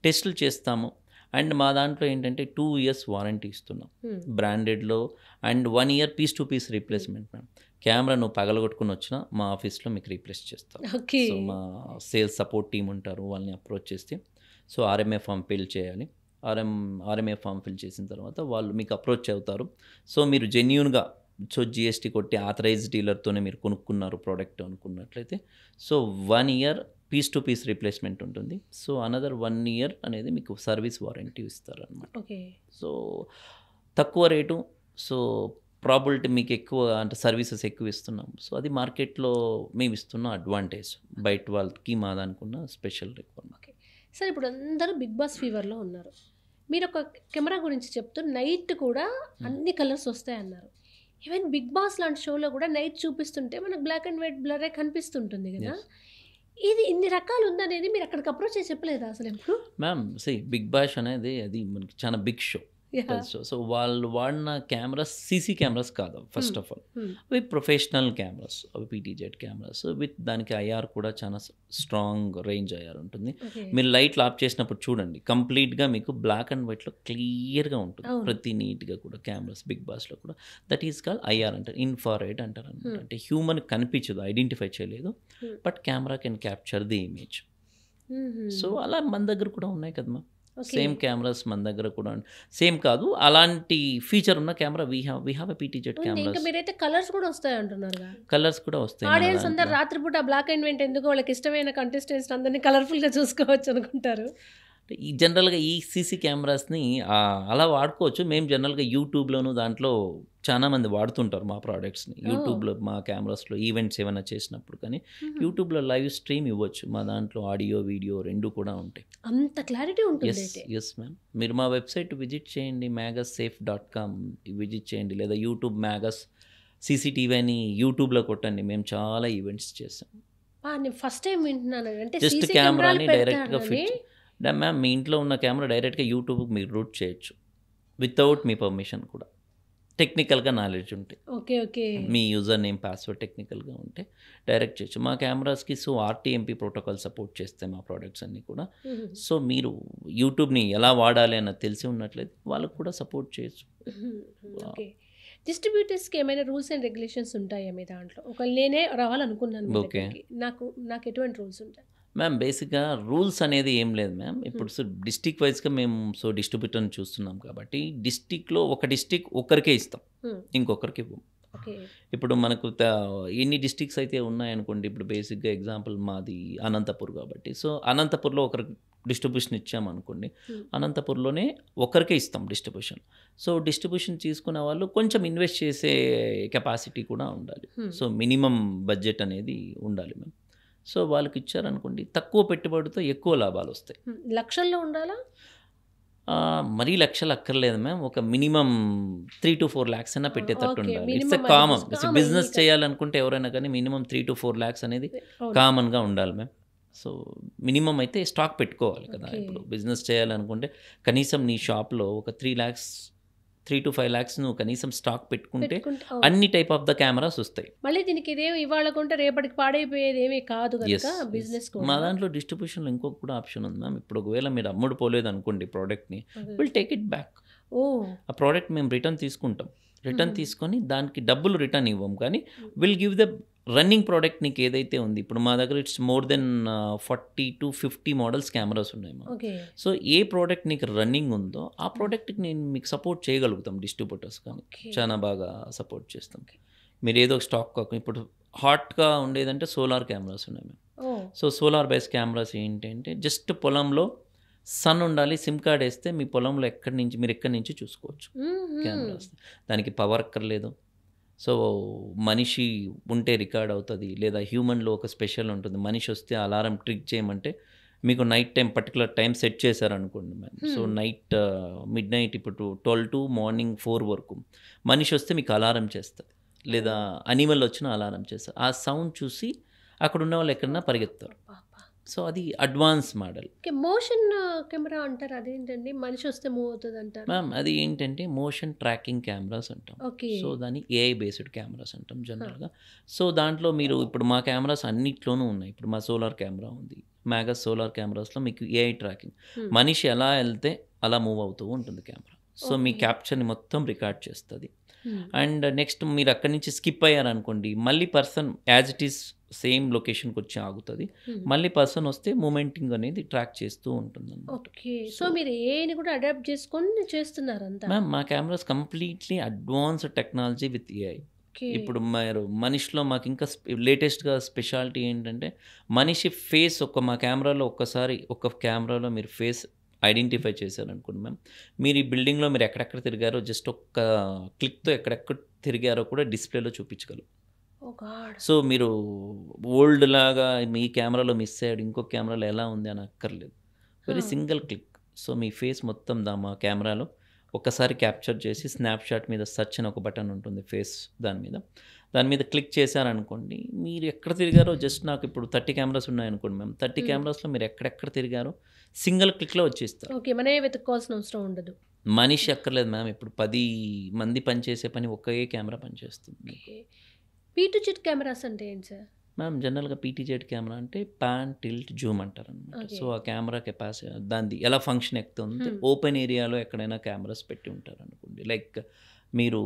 Speaker 2: టెస్టులు చేస్తాము. అండ్ మా దాంట్లో ఏంటంటే 2 years వారంటీ ఇస్తున్నాం బ్రాండెడ్లో, and 1 year piece to piece replacement ma'am. Camera నువ్వు పగలగొట్టుకుని వచ్చినా మా ఆఫీస్లో మీకు రీప్లేస్ చేస్తాం.
Speaker 1: ఓకే.
Speaker 2: సో మా సేల్స్ సపోర్ట్ టీం ఉంటారు, వాళ్ళని అప్రోచ్ చేస్తే సో ఆర్ఎంఏ ఫామ్ ఫిల్ చేయాలి. ఆర్ఎంఏ ఫామ్ ఫిల్ చేసిన తర్వాత వాళ్ళు మీకు అప్రోచ్ అవుతారు. సో మీరు జెన్యూన్గా సో జిఎస్టీ కొట్టి ఆథరైజ్ డీలర్తోనే మీరు కొనుక్కున్నారు ప్రోడక్ట్ అనుకున్నట్లయితే so 1 year piece to piece replacement ఉంటుంది. సో అనదర్ 1 year అనేది మీకు సర్వీస్ వారంటీ ఇస్తారనమాట.
Speaker 1: ఓకే.
Speaker 2: సో తక్కువ రేటు, సో ప్రాబిలిటీ మీకు ఎక్కువ అంటే సర్వీసెస్ ఎక్కువ ఇస్తున్నాం. సో అది మార్కెట్లో మేము ఇస్తున్న అడ్వాంటేజ్, బయట వాళ్ళకి మా దానికున్న స్పెషల్ రిక్వైర్మెంట్.
Speaker 1: ఓకే. సార్ ఇప్పుడు అందరూ బిగ్ బాస్ ఫీవర్లో ఉన్నారు. మీరు ఒక కెమెరా గురించి చెప్తూ నైట్ కూడా అన్ని కలర్స్ వస్తాయన్నారు. ఈవెన్ బిగ్ బాస్ లాంటి షోలో కూడా నైట్ చూపిస్తుంటే మనకు బ్లాక్ అండ్ వైట్ బ్లరే కనిపిస్తుంటుంది కదా.
Speaker 2: Yes.
Speaker 1: ఇది ఇన్ని రకాలు ఉందనేది మీరు అక్కడికి అప్రోచ్ చేసి చెప్పలేదా అసలు ఎప్పుడు?
Speaker 2: మ్యామ్ బిగ్ బాష్ అనేది అది మనకి చాలా బిగ్ షో. సో వాళ్ళు వాడిన కెమెరాస్ సీసీ కెమెరాస్ కాదు ఫస్ట్ ఆఫ్ ఆల్, అవి ప్రొఫెషనల్ కెమెరాస్, అవి పీటీజెడ్ కెమెరాస్ విత్ దానికి ఐఆర్ కూడా చాలా స్ట్రాంగ్ రేంజ్ ఐఆర్ ఉంటుంది.
Speaker 1: ఓకే.
Speaker 2: మీరు లైట్లు ఆఫ్ చేసినప్పుడు చూడండి కంప్లీట్గా మీకు బ్లాక్ అండ్ వైట్లో క్లియర్గా ఉంటుంది
Speaker 1: అవును.
Speaker 2: ప్రతి నీట్గా కూడా కెమెరాస్ బిగ్ బాస్లో కూడా. దట్ ఈస్ కాల్ ఐఆర్ అంటారు, ఇన్ఫ్రారెడ్ అంటారు అనమాట. అంటే హ్యూమన్ కనిపించదు, ఐడెంటిఫై చేయలేదు, but camera can capture the image. So అలా మన దగ్గర కూడా ఉన్నాయి కదమ్మా సేమ్ కెమెరాస్ మన దగ్గర కూడా సేమ్ కాదు, అలాంటి ఫీచర్ ఉన్న camera we have a PTZ
Speaker 1: ఇంకా
Speaker 2: కెమెరాస్.
Speaker 1: మీరైతే కలర్స్ కూడా వస్తాయి అంటున్నారుగా.
Speaker 2: కలర్స్ కూడా వస్తాయి మన
Speaker 1: ఆడియన్స్ అందరు
Speaker 2: దాంట్లో.
Speaker 1: రాత్రిపూట బ్లాక్ అండ్ వైట్ ఎందుకు, వాళ్ళకి ఇష్టమైన కంటెస్టెంట్స్ అందరినీ కలర్ఫుల్గా చూసుకోవచ్చు అనుకుంటారు.
Speaker 2: ఈ జనరల్గా ఈ సీసీ కెమెరాస్ని అలా వాడుకోవచ్చు. మేము జనరల్గా యూట్యూబ్లోను దాంట్లో చాలా మంది వాడుతుంటారు మా ప్రోడక్ట్స్ని. యూట్యూబ్లో మా కెమెరాస్లో ఈవెంట్స్ ఏమైనా చేసినప్పుడు కానీ యూట్యూబ్లో లైవ్ స్ట్రీమ్ ఇవ్వచ్చు. మా దాంట్లో ఆడియో వీడియో రెండు కూడా ఉంటాయి.
Speaker 1: అంత క్లారిటీ ఉంటుంది
Speaker 2: ఎస్
Speaker 1: అయితే.
Speaker 2: Yes ma'am. మీరు మా వెబ్సైట్ విజిట్ చేయండి, megasafe.com విజిట్ చేయండి, లేదా యూట్యూబ్ మ్యాగస్ సీసీటీవీ అని యూట్యూబ్లో కొట్టండి. మేము చాలా ఈవెంట్స్ చేసాం.
Speaker 1: నేను ఫస్ట్ టైం వింటున్నాను. అంటే
Speaker 2: జస్ట్
Speaker 1: సీసీ
Speaker 2: కెమెరాని
Speaker 1: కెమెరాలు
Speaker 2: డైరెక్ట్గా
Speaker 1: పెడతారని.
Speaker 2: ఫిట్ మ్యామ్ మీ ఇంట్లో ఉన్న కెమెరా డైరెక్ట్గా యూట్యూబ్కి మీరు రూట్ చేయొచ్చు వితౌట్ మీ పర్మిషన్ కూడా. టెక్నికల్గా నాలెడ్జ్ ఉంటే,
Speaker 1: ఓకే. ఓకే.
Speaker 2: మీ యూజర్ నేమ్ పాస్వర్డ్ టెక్నికల్గా ఉంటే డైరెక్ట్ చేయొచ్చు. మా కెమెరాస్కి సో ఆర్టీఎంపీ ప్రోటోకాల్ సపోర్ట్ చేస్తాయి మా ప్రోడక్ట్స్ అన్నీ కూడా. సో మీరు యూట్యూబ్ని ఎలా వాడాలి అన్నది తెలిసి ఉన్నట్లయితే వాళ్ళకు కూడా సపోర్ట్ చేయొచ్చు.
Speaker 1: ఓకే. డిస్ట్రిబ్యూటర్స్కి ఏమైనా రూల్స్ అండ్ రెగ్యులేషన్స్ ఉంటాయా మీ దాంట్లో? ఒకవేళ నేనే రావాలనుకున్నాను మీ
Speaker 2: Okay.
Speaker 1: దగ్గరికి, నాకు ఎటువంటి రూల్స్ ఉంటాయి?
Speaker 2: మ్యామ్ బేసిక్గా రూల్స్ అనేది ఏం లేదు మ్యామ్. ఇప్పుడు సో డిస్టిక్ వైజ్గా మేము సో డిస్ట్రిబ్యూటర్ని చూస్తున్నాం కాబట్టి డిస్టిక్లో ఒక డిస్టిక్ ఒక్కరికే ఇస్తాం, ఇంకొకరికి ఇవ్వం.
Speaker 1: ఓకే.
Speaker 2: ఇప్పుడు మనకు ఎన్ని డిస్టిక్స్ అయితే ఉన్నాయనుకోండి, ఇప్పుడు బేసిక్గా ఎగ్జాంపుల్ మాది అనంతపూర్ కాబట్టి సో అనంతపూర్లో ఒకరికి డిస్ట్రిబ్యూషన్ ఇచ్చామనుకోండి, అనంతపూర్లోనే ఒకరికే ఇస్తాం డిస్ట్రిబ్యూషన్. సో డిస్ట్రిబ్యూషన్ తీసుకునే వాళ్ళు కొంచెం ఇన్వెస్ట్ చేసే కెపాసిటీ కూడా ఉండాలి. సో మినిమం బడ్జెట్ అనేది ఉండాలి మ్యామ్. సో వాళ్ళకి ఇచ్చారనుకోండి తక్కువ పెట్టుబడితో ఎక్కువ లాభాలు వస్తాయి.
Speaker 1: లక్షల్లో ఉండాలా?
Speaker 2: మరీ లక్షలు అక్కర్లేదు మ్యామ్. ఒక మినిమమ్ 3-4 lakhs అయినా పెట్టేటట్టు
Speaker 1: ఓకే.
Speaker 2: ఉండాలి. It's a
Speaker 1: minimum
Speaker 2: common.
Speaker 1: అది
Speaker 2: ఇట్స్
Speaker 1: కామన్
Speaker 2: బిజినెస్
Speaker 1: మీకు.
Speaker 2: చేయాలనుకుంటే ఎవరైనా కానీ మినిమమ్ 3-4 lakhs అనేది
Speaker 1: అవును.
Speaker 2: కామన్‌గా ఉండాలి మ్యామ్. సో, మినిమమ్ అయితే స్టాక్ పెట్టుకోవాలి కదా!
Speaker 1: ఓకే.
Speaker 2: ఇప్పుడు బిజినెస్ చేయాలనుకుంటే కనీసం నీ షాప్‌లో ఒక 3-5 lakhs నువ్వు కనీసం స్టాక్ పెట్టుకుంటే
Speaker 1: పెట్టుకుంటే అవును.
Speaker 2: అన్ని టైప్ ఆఫ్ ద కెమెరాస్ వస్తాయి.
Speaker 1: మళ్ళీ దీనికి ఇదేం ఇవాళ కొంటే రేపటికి పాడైపోయేది ఏమీ కాదు
Speaker 2: యెస్.
Speaker 1: కనుక
Speaker 2: యెస్.
Speaker 1: బిజినెస్
Speaker 2: మా
Speaker 1: కూడా.
Speaker 2: దాంట్లో డిస్ట్రిబ్యూషన్‌లో ఇంకొక కూడా ఆప్షన్ ఉంది మ్యామ్. ఇప్పుడు ఒకవేళ మీరు అమ్ముడు పోలేదనుకోండి ప్రోడక్ట్‌ని,
Speaker 1: okay.
Speaker 2: Will take it back.
Speaker 1: Oh!
Speaker 2: ఆ ప్రోడక్ట్ మేము రిటర్న్ తీసుకుంటాం. రిటర్న్
Speaker 1: హుహు.
Speaker 2: తీసుకొని దానికి డబ్బులు రిటర్న్ ఇవ్వం. కానీ will give the running product నీకు ఏదైతే ఉంది. ఇప్పుడు మా దగ్గర it's more than 40-50 models cameras ఉన్నాయి మ్యామ్.
Speaker 1: ఓకే.
Speaker 2: సో, ఏ ప్రోడక్ట్ నీకు రన్నింగ్ ఉందో ఆ ప్రోడక్ట్‌కి నేను మీకు సపోర్ట్ చేయగలుగుతాం డిస్ట్రిబ్యూటర్స్ కానీ.
Speaker 1: ఓకే.
Speaker 2: చాలా బాగా సపోర్ట్ చేస్తాం. మీరు ఏదో ఒక స్టాక్ కాకుండా ఇప్పుడు హాట్‌గా ఉండేదంటే సోలార్ కెమెరాస్ ఉన్నాయి మ్యామ్.
Speaker 1: ఓహ్!
Speaker 2: సో, సోలార్ బేస్ కెమెరాస్ ఏంటంటే జస్ట్ పొలంలో సన్ ఉండాలి. సిమ్ కార్డ్ వేస్తే మీ పొలంలో మీరు ఎక్కడి నుంచి చూసుకోవచ్చు
Speaker 1: హుహు.
Speaker 2: కెమెరాస్. దానికి పవర్ అక్కర్లేదు. సో, మనిషి ఉంటే రికార్డ్ అవుతుంది. లేదా హ్యూమన్‌లో ఒక స్పెషల్ ఉంటుంది. మనిషి వస్తే అలారం ట్రిక్ చేయమంటే మీకు night time particular time set చేశారనుకోండి మ్యామ్. సో, నైట్ మిడ్‌నైట్ ఇప్పుడు 12 టు మార్నింగ్ 4 వరకు మనిషి వస్తే మీకు అలారం చేస్తది. లేదా అనిమల్ వచ్చినా అలారం చేస్తది. ఆ సౌండ్ చూసి అక్కడ ఉన్న వాళ్ళు ఎక్కడన్నా పరిగెత్తారు.
Speaker 1: అబ్బబ్బా!
Speaker 2: సో, అది advance model.
Speaker 1: Okay. Motion camera అంటారు అదేంటండి? మనిషి వస్తే మూవ్ అవుతది అంటారు.
Speaker 2: మ్యామ్ అది ఏంటంటే మోషన్ ట్రాకింగ్ కెమెరాస్ అంటాం.
Speaker 1: ఓకే.
Speaker 2: సో, దాన్ని ఏఐ బేస్డ్ కెమెరాస్ అంటాం జనరల్‌గా. సో, దాంట్లో మీరు ఇప్పుడు మా కెమెరాస్ అన్నిట్లోనూ ఉన్నాయి. ఇప్పుడు మా సోలార్ కెమెరా ఉంది. మ్యాగస్ సోలార్ కెమెరాస్‌లో మీకు ఏఐ ట్రాకింగ్.
Speaker 1: హ్మ్.
Speaker 2: మనిషి ఎలా ఎళ్తే అలా మూవ్ అవుతూ ఉంటుంది కెమెరా. సో, మీ
Speaker 1: ఓకే.
Speaker 2: క్యాప్చర్‌ని మొత్తం రికార్డ్ చేస్తది.
Speaker 1: హ్మ్.
Speaker 2: అండ్ నెక్స్ట్ మీరు అక్కడి నుంచి స్కిప్ అయ్యారనుకోండి, మళ్ళీ person as it is same లొకేషన్‌కి వచ్చి ఆగుతది.
Speaker 1: హ్మ్.
Speaker 2: మళ్ళీ పర్సన్ వస్తే మూమెంటింగ్ అనేది ట్రాక్ చేస్తూ ఉంటుందన్నమాట.
Speaker 1: ఓకే. సో, మీరు ఏఐని కూడా అడాప్ట్ చేసుకొని చేస్తున్నారంతా.
Speaker 2: మ్యామ్ మా cameras completely advanced technology with AI.
Speaker 1: Okay.
Speaker 2: ఇప్పుడు మీరు మనిషిలో మాకు ఇంకా లేటెస్ట్‌గా స్పెషాలిటీ ఏంటంటే మనిషి ఫేస్ మా కెమెరాలో ఒక్కసారి ఒక కెమెరాలో మీరు ఫేస్ ఐడెంటిఫై చేశారనుకోండి మ్యామ్. మీరు ఈ బిల్డింగ్‌లో మీరు ఎక్కడెక్కడ తిరిగారో జస్ట్ ఒక్క క్లిక్‌తో ఎక్కడెక్కడ తిరిగారో కూడా డిస్‌ప్లేలో చూపించగలం.
Speaker 1: ఓహ్ గాడ్!
Speaker 2: సో, మీరు ఓల్డ్ లాగా మీ కెమెరాలో మిస్ అయ్యాడు ఇంకో కెమెరాలో ఎలా ఉంది అని అక్కర్లేదు. వెరీ
Speaker 1: ఆ!
Speaker 2: Single click. సో, మీ ఫేస్ మొత్తం మా కెమెరాలో ఒక్కసారి క్యాప్చర్ చేసి స్నాప్‌షాట్ మీద సెర్చ్ అని ఒక బటన్ ఉంటుంది ఫేస్ దాని మీద. దాని మీద క్లిక్ చేశారనుకోండి, మీరు ఎక్కడ తిరిగారో జస్ట్ నాకు ఇప్పుడు 30 కెమెరాస్ ఉన్నాయనుకోండి మ్యామ్. 30
Speaker 1: హ్మ్.
Speaker 2: కెమెరాస్‌లో మీరు ఎక్కడెక్కడ తిరిగారో సింగిల్ క్లిక్‌లో వచ్చేస్తారు.
Speaker 1: ఓకే. మనమే వెతుక్కోవాల్సిన అవసరం ఉండదు.
Speaker 2: మనిషి అక్కర్లేదు మ్యామ్. ఇప్పుడు 10 మంది పనిచేసే పని ఒకే కెమెరా పనిచేస్తుంది మీకు.
Speaker 1: ఓకే. పీ-టు-జెట్ కెమెరాస్ అంటే ఏంటి సార్?
Speaker 2: మ్యామ్ జనరల్‌గా పీటీజెడ్ కెమెరా అంటే పాన్, టిల్ట్, జూమ్ అంటారనమాట.
Speaker 1: ఓకే.
Speaker 2: సో, ఆ కెమెరా దానిది ఎలా ఫంక్షన్ ఎక్కుతుందంటే ఓపెన్ ఏరియాలో ఎక్కడైనా కెమెరాస్ పెట్టి ఉంటారనుకోండి. లైక్ మీరు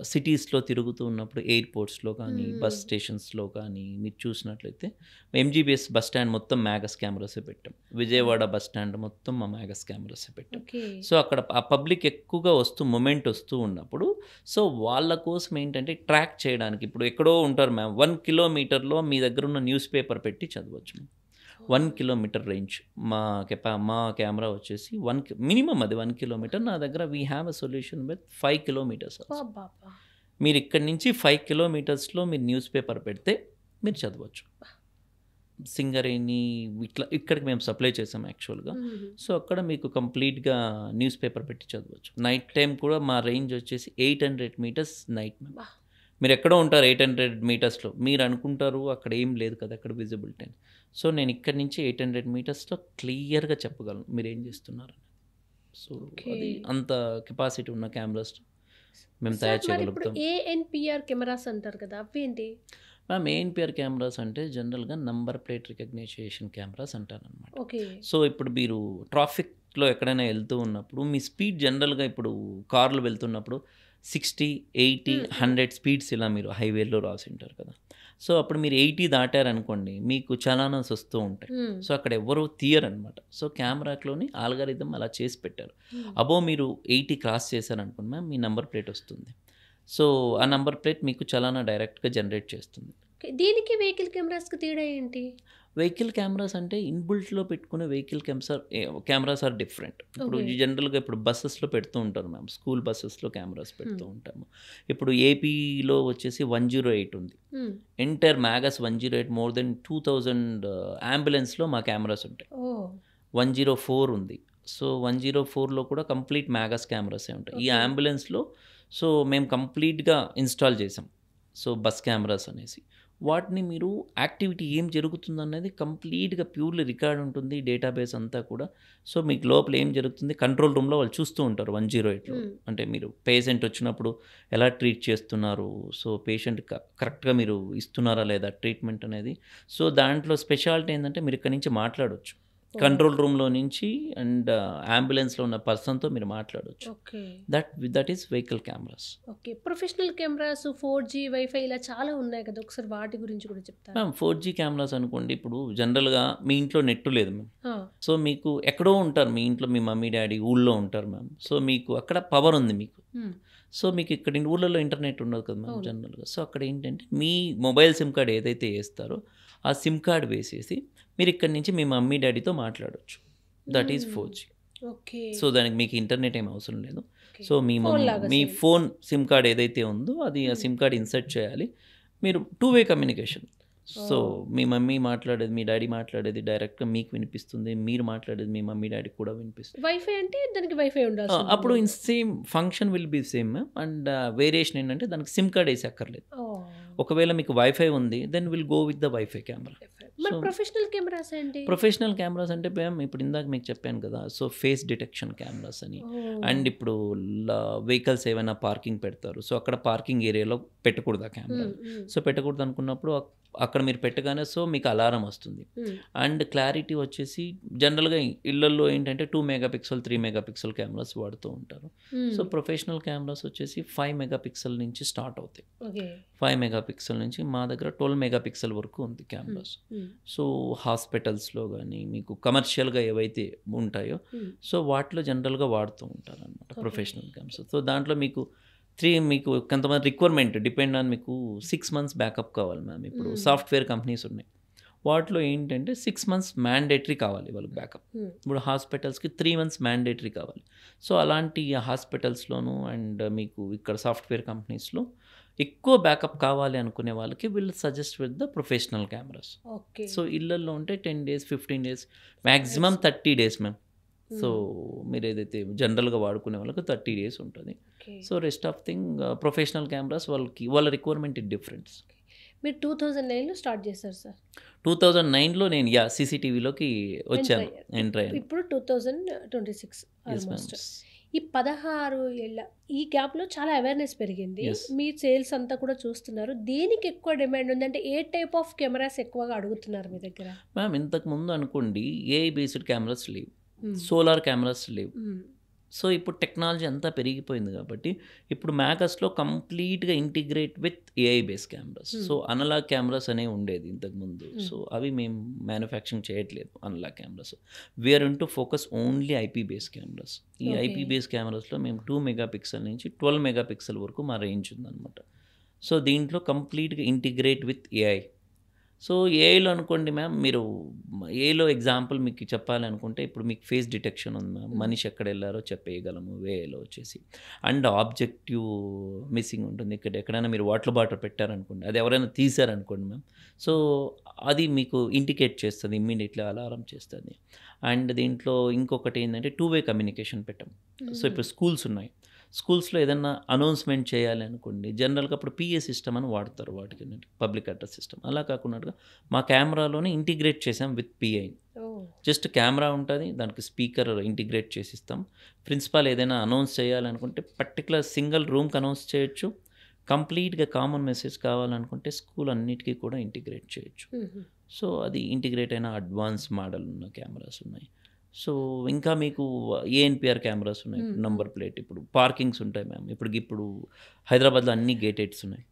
Speaker 2: సిటీస్‌లో తిరుగుతూ ఉన్నప్పుడు ఎయిర్‌పోర్ట్స్‌లో కానీ, బస్ స్టేషన్స్‌లో కానీ మీరు చూసినట్లయితే ఎంజీబీఎస్ బస్ స్టాండ్ మొత్తం మ్యాగస్ కెమెరాసే పెట్టాం. విజయవాడ బస్ స్టాండ్ మొత్తం మా మ్యాగస్ కెమెరాసే పెట్టాం.
Speaker 1: ఓకే.
Speaker 2: సో, అక్కడ ఆ పబ్లిక్ ఎక్కువగా మూమెంట్ వస్తూ ఉన్నప్పుడు సో, వాళ్ళ కోసం ఏంటంటే ట్రాక్ చేయడానికి ఇప్పుడు ఎక్కడో ఉంటారు మ్యామ్. 1 కిలోమీటర్‌లో మీ దగ్గర ఉన్న న్యూస్ పేపర్ పెట్టి చదవచ్చు. 1 కిలోమీటర్ రేంజ్ మా కెమెరా వచ్చేసి మినిమమ్ అది 1 కిలోమీటర్. నా దగ్గర we have a solution with 5 kilometres also.
Speaker 1: అబ్బబ్బా!
Speaker 2: మీరు ఇక్కడి నుంచి 5 కిలోమీటర్స్‌లో మీరు న్యూస్ పేపర్ పెడితే మీరు చదవచ్చు. సింగరేణి ఇక్కడికి మేము సప్లై చేసాం యాక్చువల్‌గా.
Speaker 1: హుహు.
Speaker 2: సో, అక్కడ మీకు కంప్లీట్‌గా న్యూస్ పేపర్ పెట్టి చదవచ్చు. నైట్ టైం కూడా మా రేంజ్ వచ్చేసి 800 మీటర్స్ నైట్ మ్యామ్.
Speaker 1: అబ్బా!
Speaker 2: మీరు ఎక్కడో ఉంటారు 800 మీటర్స్‌లో. మీరు అనుకుంటారు అక్కడ ఏం లేదు కదా! అక్కడ విజిబిలిటీ అని. సో, నేను ఇక్కడి నుంచి 800 మీటర్స్‌లో క్లియర్‌గా చెప్పగలను మీరేం చేస్తున్నారని. So,
Speaker 1: okay.
Speaker 2: అది అంత కెపాసిటీ ఉన్న కెమెరాస్ మేము
Speaker 1: సార్
Speaker 2: తయారు
Speaker 1: మరి ఇప్పుడు
Speaker 2: చేయగలుగుతాం.
Speaker 1: ఏఎన్‌పిఆర్ కెమెరాస్ అంటారు కదా! అవేంటి?
Speaker 2: మ్యామ్ ఏఎన్‌పిఆర్ కెమెరాస్ అంటే జనరల్‌గా నంబర్ ప్లేట్ రికగ్నిషన్ కెమెరాస్ అంటారనమాట.
Speaker 1: ఓకే.
Speaker 2: సో, ఇప్పుడు మీరు ట్రాఫిక్‌లో ఎక్కడైనా వెళ్తూ ఉన్నప్పుడు మీ స్పీడ్ జనరల్‌గా ఇప్పుడు కార్‌లో వెళ్తున్నప్పుడు 60, 80, 100 స్పీడ్స్ ఇలా మీరు హైవేలో రాసుంటారు కదా! సో, అప్పుడు మీరు 80 దాటారనుకోండి మీకు చలానాస్ వస్తూ ఉంటాయి.
Speaker 1: హ్మ్.
Speaker 2: సో, అక్కడ ఎవరు తీయరనమాట. సో, కెమెరాలోని ఆల్గారిథం అలా చేసి పెట్టారు.
Speaker 1: హ్మ్.
Speaker 2: అబోవ్ మీరు 80 క్రాస్ చేశారనుకోండి మ్యామ్ మీ నంబర్ ప్లేట్ వస్తుంది. సో, ఆ నంబర్ ప్లేట్ మీకు చలానా డైరెక్ట్‌గా జనరేట్ చేస్తుంది.
Speaker 1: ఓకే. దీనికి వెహికల్ కెమెరాస్‌కి తేడా ఏంటి?
Speaker 2: వెహికల్ కెమెరాస్ అంటే ఇన్‌బిల్ట్‌లో పెట్టుకునే వెహికల్ కెమెరాస్ ఆర్ డిఫరెంట్. ఇప్పుడు
Speaker 1: ఓకే.
Speaker 2: జనరల్‌గా ఇప్పుడు బసెస్‌లో పెడుతూ ఉంటారు మ్యామ్. స్కూల్ బసెస్‌లో కెమెరాస్ పెడుతూ ఉంటాము. ఇప్పుడు ఏపీలో వచ్చేసి 108 ఉంది.
Speaker 1: హ్మ్.
Speaker 2: ఎంటైర్ మ్యాగస్ 108 మోర్ దెన్ 2000 అంబులెన్స్‌లో మా కెమెరాస్ ఉంటాయి.
Speaker 1: ఓహ్!
Speaker 2: 104 ఉంది. సో 104లో కూడా కంప్లీట్ మ్యాగస్ కెమెరాసే ఉంటాయి. ఈ అంబులెన్స్లో సో మేము కంప్లీట్గా ఇన్స్టాల్ చేసాం. సో బస్ కెమెరాస్ అనేసి వాటిని మీరు యాక్టివిటీ ఏం జరుగుతుందనేది కంప్లీట్గా ప్యూర్లీ రికార్డ్ ఉంటుంది డేటాబేస్ అంతా కూడా. సో మీకు లోపల ఏం జరుగుతుంది కంట్రోల్ రూమ్లో వాళ్ళు చూస్తూ ఉంటారు 108లో. అంటే మీరు పేషెంట్ వచ్చినప్పుడు ఎలా ట్రీట్ చేస్తున్నారు, సో పేషెంట్ కరెక్ట్గా మీరు ఇస్తున్నారా లేదా ట్రీట్మెంట్ అనేది. సో దాంట్లో స్పెషాలిటీ ఏంటంటే మీరు ఇక్కడ నుంచి మాట్లాడవచ్చు కంట్రోల్ రూమ్లో నుంచి అండ్ అంబులెన్స్లో ఉన్న పర్సన్తో మీరు మాట్లాడవచ్చు. That is vehicle cameras.
Speaker 1: Okay, professional cameras 4G wifi ఇలా చాలా ఉన్నాయి కదా, ఒకసారి వాటి గురించి కూడా చెప్తారా?
Speaker 2: మ్యామ్ 4G కెమెరాస్ అనుకోండి, ఇప్పుడు జనరల్గా మీ ఇంట్లో నెట్ లేదు మ్యామ్. సో మీకు ఎక్కడో ఉంటారు, మీ ఇంట్లో మీ మమ్మీ డాడీ ఊళ్ళో ఉంటారు మ్యామ్. సో మీకు అక్కడ పవర్ ఉంది మీకు. సో మీకు ఇక్కడ ఊళ్ళలో ఇంటర్నెట్ ఉండదు కదా మ్యామ్ జనరల్గా. సో అక్కడ ఏంటంటే మీ మొబైల్ సిమ్ కార్డ్ ఏదైతే వేస్తారో ఆ సిమ్ కార్డ్ వేసేసి మీరు ఇక్కడ నుంచి మీ మమ్మీ డాడీతో మాట్లాడవచ్చు. That is 4G.
Speaker 1: Okay,
Speaker 2: so దానికి మీకు ఇంటర్నెట్ ఏం అవసరం లేదు. సో మీ ఫోన్ సిమ్ కార్డ్ ఏదైతే ఉందో అది ఆ సిమ్ కార్డ్ ఇన్సర్ట్ చేయాలి. మీరు 2-వే కమ్యూనికేషన్. సో మీ మమ్మీ మాట్లాడేది మీ డాడీ మాట్లాడేది డైరెక్ట్గా మీకు వినిపిస్తుంది, మీరు మాట్లాడేది మీ మమ్మీ డాడీకి కూడా వినిపిస్తుంది.
Speaker 1: వైఫై అంటే దానికి వైఫై ఉండాలి.
Speaker 2: అప్పుడు same function will be same ma'am. And variation ఏంటంటే దానికి సిమ్ కార్డ్ వేసి అక్కర్లేదు. ఒకవేళ మీకు వైఫై ఉంది then will go with the wifi camera.
Speaker 1: Professional cameras ఏంటి?
Speaker 2: ప్రొఫెషనల్ కెమెరాస్ అంటే మ్యామ్ ఇప్పుడు ఇందాక మీకు చెప్పాను కదా, సో ఫేస్ డిటెక్షన్ కెమెరాస్ అని. అండ్ ఇప్పుడు వెహికల్స్ ఏమైనా పార్కింగ్ పెడతారు, సో అక్కడ పార్కింగ్ ఏరియాలో పెట్టకూడదు ఆ కెమెరా. సో పెట్టకూడదు అనుకున్నప్పుడు అక్కడ మీరు పెట్టగానే సో మీకు అలారం వస్తుంది. అండ్ క్లారిటీ వచ్చేసి జనరల్గా ఇళ్లలో ఏంటంటే 2 మెగాపిక్సెల్ 3 మెగాపిక్సెల్ కెమెరాస్ వాడుతూ ఉంటారు. సో ప్రొఫెషనల్ కెమెరాస్ వచ్చేసి 5 మెగాపిక్సెల్ నుంచి స్టార్ట్ అవుతాయి. 5 మెగాపిక్సెల్ నుంచి మా దగ్గర 12 మెగాపిక్సెల్ వరకు ఉంది కెమెరాస్. సో హాస్పిటల్స్లో కానీ మీకు కమర్షియల్గా ఏవైతే ఉంటాయో సో వాటిలో జనరల్గా వాడుతూ ఉంటారు అనమాట ప్రొఫెషనల్ కెమెరాస్. సో దాంట్లో మీకు మీకు కొంతమంది రిక్వైర్మెంట్ డిపెండ్ ఆన్ మీకు 6 months బ్యాకప్ కావాలి మ్యామ్. ఇప్పుడు సాఫ్ట్వేర్ కంపెనీస్ ఉన్నాయి, వాటిలో ఏంటంటే 6 months మ్యాండేటరీ కావాలి వాళ్ళకి బ్యాకప్. ఇప్పుడు హాస్పిటల్స్కి 3 months మ్యాండేటరీ కావాలి. సో అలాంటి హాస్పిటల్స్లోను అండ్ మీకు ఇక్కడ సాఫ్ట్వేర్ కంపెనీస్లో ఎక్కువ బ్యాకప్ కావాలి అనుకునే వాళ్ళకి will suggest with the professional cameras. So ఇళ్ళల్లో ఉంటే 10 days 15 days maximum 30 days ma'am. So మీరు ఏదైతే జనరల్గా వాడుకునే వాళ్ళకి 30 days ఉంటుంది. So rest of thing professional cameras వాళ్ళ రిక్వైర్మెంట్ ఇట్ డిఫరెన్స్.
Speaker 1: మీరు 2009లో స్టార్ట్ చేశారు సార్?
Speaker 2: 2009లో నేను సీసీటీవీలోకి వచ్చాను, ఎంటర్ అయ్యాను.
Speaker 1: ఇప్పుడు 2026 ఆల్మోస్ట్. ఈ 16 ఏళ్ళ ఈ గ్యాప్లో చాలా అవేర్నెస్ పెరిగింది. మీ సేల్స్ అంతా కూడా చూస్తున్నారు. దేనికి ఎక్కువ డిమాండ్ ఉంది, అంటే ఏ టైప్ ఆఫ్ కెమెరాస్ ఎక్కువగా అడుగుతున్నారు మీ దగ్గర?
Speaker 2: మ్యామ్ ఇంతకు ముందు అనుకోండి ఏఐ బేస్డ్ కెమెరాస్ లేవు, సోలార్ కెమెరాస్ లేవు. సో ఇప్పుడు టెక్నాలజీ అంతా పెరిగిపోయింది కాబట్టి ఇప్పుడు మ్యాగస్లో కంప్లీట్గా integrate with AI base cameras. So analogue cameras అనేవి ఉండేది ఇంతకుముందు. సో అవి మేము మ్యానుఫ్యాక్చరింగ్ చేయట్లేదు analogue cameras. We're into focus only IP base cameras. ఈ ఐపీ బేస్ కెమెరాస్లో మేము 2 మెగాపిక్సెల్ నుంచి 12 మెగాపిక్సెల్ వరకు మా రేంజ్ ఉందన్నమాట. సో దీంట్లో కంప్లీట్గా ఇంటిగ్రేట్ విత్ ఏఐ. సో ఏఐలో అనుకోండి మ్యామ్, మీరు ఏఐలో ఎగ్జాంపుల్ మీకు చెప్పాలనుకుంటే ఇప్పుడు మీకు ఫేస్ డిటెక్షన్ ఉంది మ్యామ్, మనిషి ఎక్కడ వెళ్ళారో చెప్పేయగలము ఏఐలో వచ్చేసి. అండ్ ఆబ్జెక్టివ్ మిస్సింగ్ ఉంటుంది, ఇక్కడ ఎక్కడైనా మీరు వాటర్ బాటిల్ పెట్టారనుకోండి, అది ఎవరైనా తీసారనుకోండి మ్యామ్, సో అది మీకు ఇండికేట్ చేస్తుంది, ఇమ్మీడియట్లీ అలారం చేస్తుంది. అండ్ దీంట్లో ఇంకొకటి ఏంటంటే 2-వే కమ్యూనికేషన్ పెట్టాం. సో ఇప్పుడు స్కూల్స్ ఉన్నాయి, స్కూల్స్లో ఏదన్నా అనౌన్స్మెంట్ చేయాలి అనుకోండి జనరల్గా అప్పుడు పిఏ సిస్టమ్ అని వాడతారు వాటికి, పబ్లిక్ అడ్రస్ సిస్టమ్. అలా కాకుండా మా కెమెరాలోనే ఇంటిగ్రేట్ చేసాం విత్ పిఐ. జస్ట్ కెమెరా ఉంటుంది, దానికి స్పీకర్ ఇంటిగ్రేట్ చేసిస్తాం. ప్రిన్సిపాల్ ఏదైనా అనౌన్స్ చేయాలనుకుంటే పర్టికులర్ సింగిల్ రూమ్కి అనౌన్స్ చేయొచ్చు. కంప్లీట్గా కామన్ మెసేజ్ కావాలనుకుంటే స్కూల్ అన్నిటికీ కూడా ఇంటిగ్రేట్ చేయొచ్చు. సో అది ఇంటిగ్రేట్ అయిన అడ్వాన్స్ మోడల్ ఉన్న కెమెరాస్ ఉన్నాయి. సో ఇంకా మీకు ఏఎన్పిఆర్ కెమెరాస్ ఉన్నాయి, నంబర్ ప్లేట్. ఇప్పుడు పార్కింగ్స్ ఉంటాయి మ్యామ్, ఇప్పుడు హైదరాబాద్లో అన్ని గేటెడ్స్ ఉన్నాయి,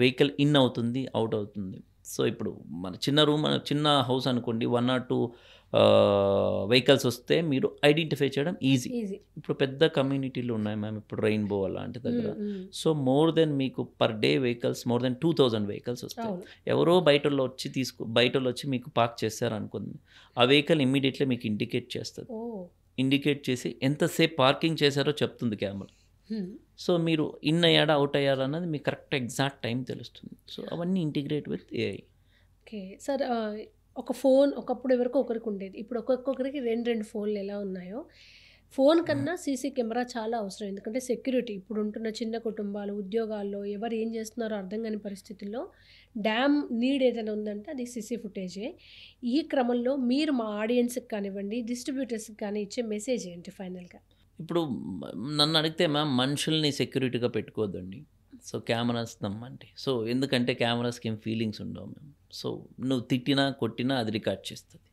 Speaker 2: వెహికల్ ఇన్ అవుతుంది అవుట్ అవుతుంది. సో ఇప్పుడు మన చిన్న హౌస్ అనుకోండి, 1 or 2 వెహికల్స్ వస్తే మీరు ఐడెంటిఫై చేయడం ఈజీ. ఇప్పుడు పెద్ద కమ్యూనిటీలు ఉన్నాయి మ్యామ్, ఇప్పుడు రెయిన్బో అలాంటి దగ్గర. సో మోర్ దెన్ మీకు per day vehicles more than 2000 vehicles వస్తాయి. ఎవరో బయటలో వచ్చి మీకు పార్క్ చేస్తారు అనుకుంది, ఆ వెహికల్ ఇమ్మీడియట్లీ మీకు ఇండికేట్ చేస్తుంది. ఇండికేట్ చేసి ఎంతసేపు పార్కింగ్ చేశారో చెప్తుంది కెమెరా. సో మీరు ఇన్ అయ్యాడా అవుట్ అయ్యారా అన్నది మీకు కరెక్ట్ ఎగ్జాక్ట్ టైం తెలుస్తుంది. సో అవన్నీ integrate with AI.
Speaker 1: Okay sir, ఒక ఫోన్ ఒకప్పుడు ఎవరికో ఒకరికి ఉండేది, ఇప్పుడు ఒక్కొక్కరికి 2 ఫోన్లు ఎలా ఉన్నాయో ఫోన్ కన్నా సీసీ కెమెరా చాలా అవసరం. ఎందుకంటే సెక్యూరిటీ ఇప్పుడు ఉంటున్న చిన్న కుటుంబాలు, ఉద్యోగాల్లో ఎవరు ఏం చేస్తున్నారో అర్థం కాని పరిస్థితుల్లో డ్యామ్ నీడ్ ఏదైనా ఉందంటే అది సీసీ ఫుటేజే. ఈ క్రమంలో మీరు మా ఆడియన్స్‌కి కానివ్వండి, డిస్ట్రిబ్యూటర్స్‌కి కానీ ఇచ్చే మెసేజ్ ఏంటి ఫైనల్‌గా?
Speaker 2: ఇప్పుడు నన్ను అడిగితే మ్యామ్ మనుషుల్ని సెక్యూరిటీగా పెట్టుకోవద్దండి. సో కెమెరాస్ నమ్మండి. సో ఎందుకంటే కెమెరాస్‌కి ఏం ఫీలింగ్స్ ఉండవు మ్యామ్. సో నువ్వు తిట్టినా, కొట్టినా అది రికార్డ్ చేస్తది.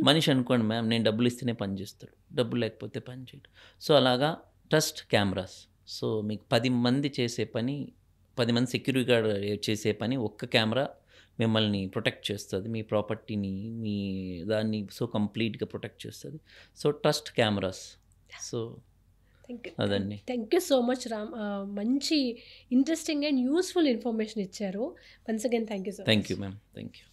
Speaker 2: మనిషి అనుకోండి మ్యామ్, నేను డబ్బులు ఇస్తేనే పని చేస్తాడు, డబ్బులు లేకపోతే పని చేయడు. సో అలాగా ట్రస్ట్ కెమెరాస్. సో మీకు 10 మంది చేసే పని, 10 మంది సెక్యూరిటీ గార్డ్ చేసే పని ఒక్క కెమెరా మిమ్మల్ని ప్రొటెక్ట్ చేస్తుంది, మీ ప్రాపర్టీని, మీ దాన్ని సో కంప్లీట్గా ప్రొటెక్ట్ చేస్తుంది. So trust cameras. సో అదండి.
Speaker 1: Thank you so much Ram. మంచి ఇంట్రెస్టింగ్ అండ్ యూస్ఫుల్ ఇన్ఫర్మేషన్ ఇచ్చారు. Once again thank you so much.
Speaker 2: Thank you ma'am. Thank you.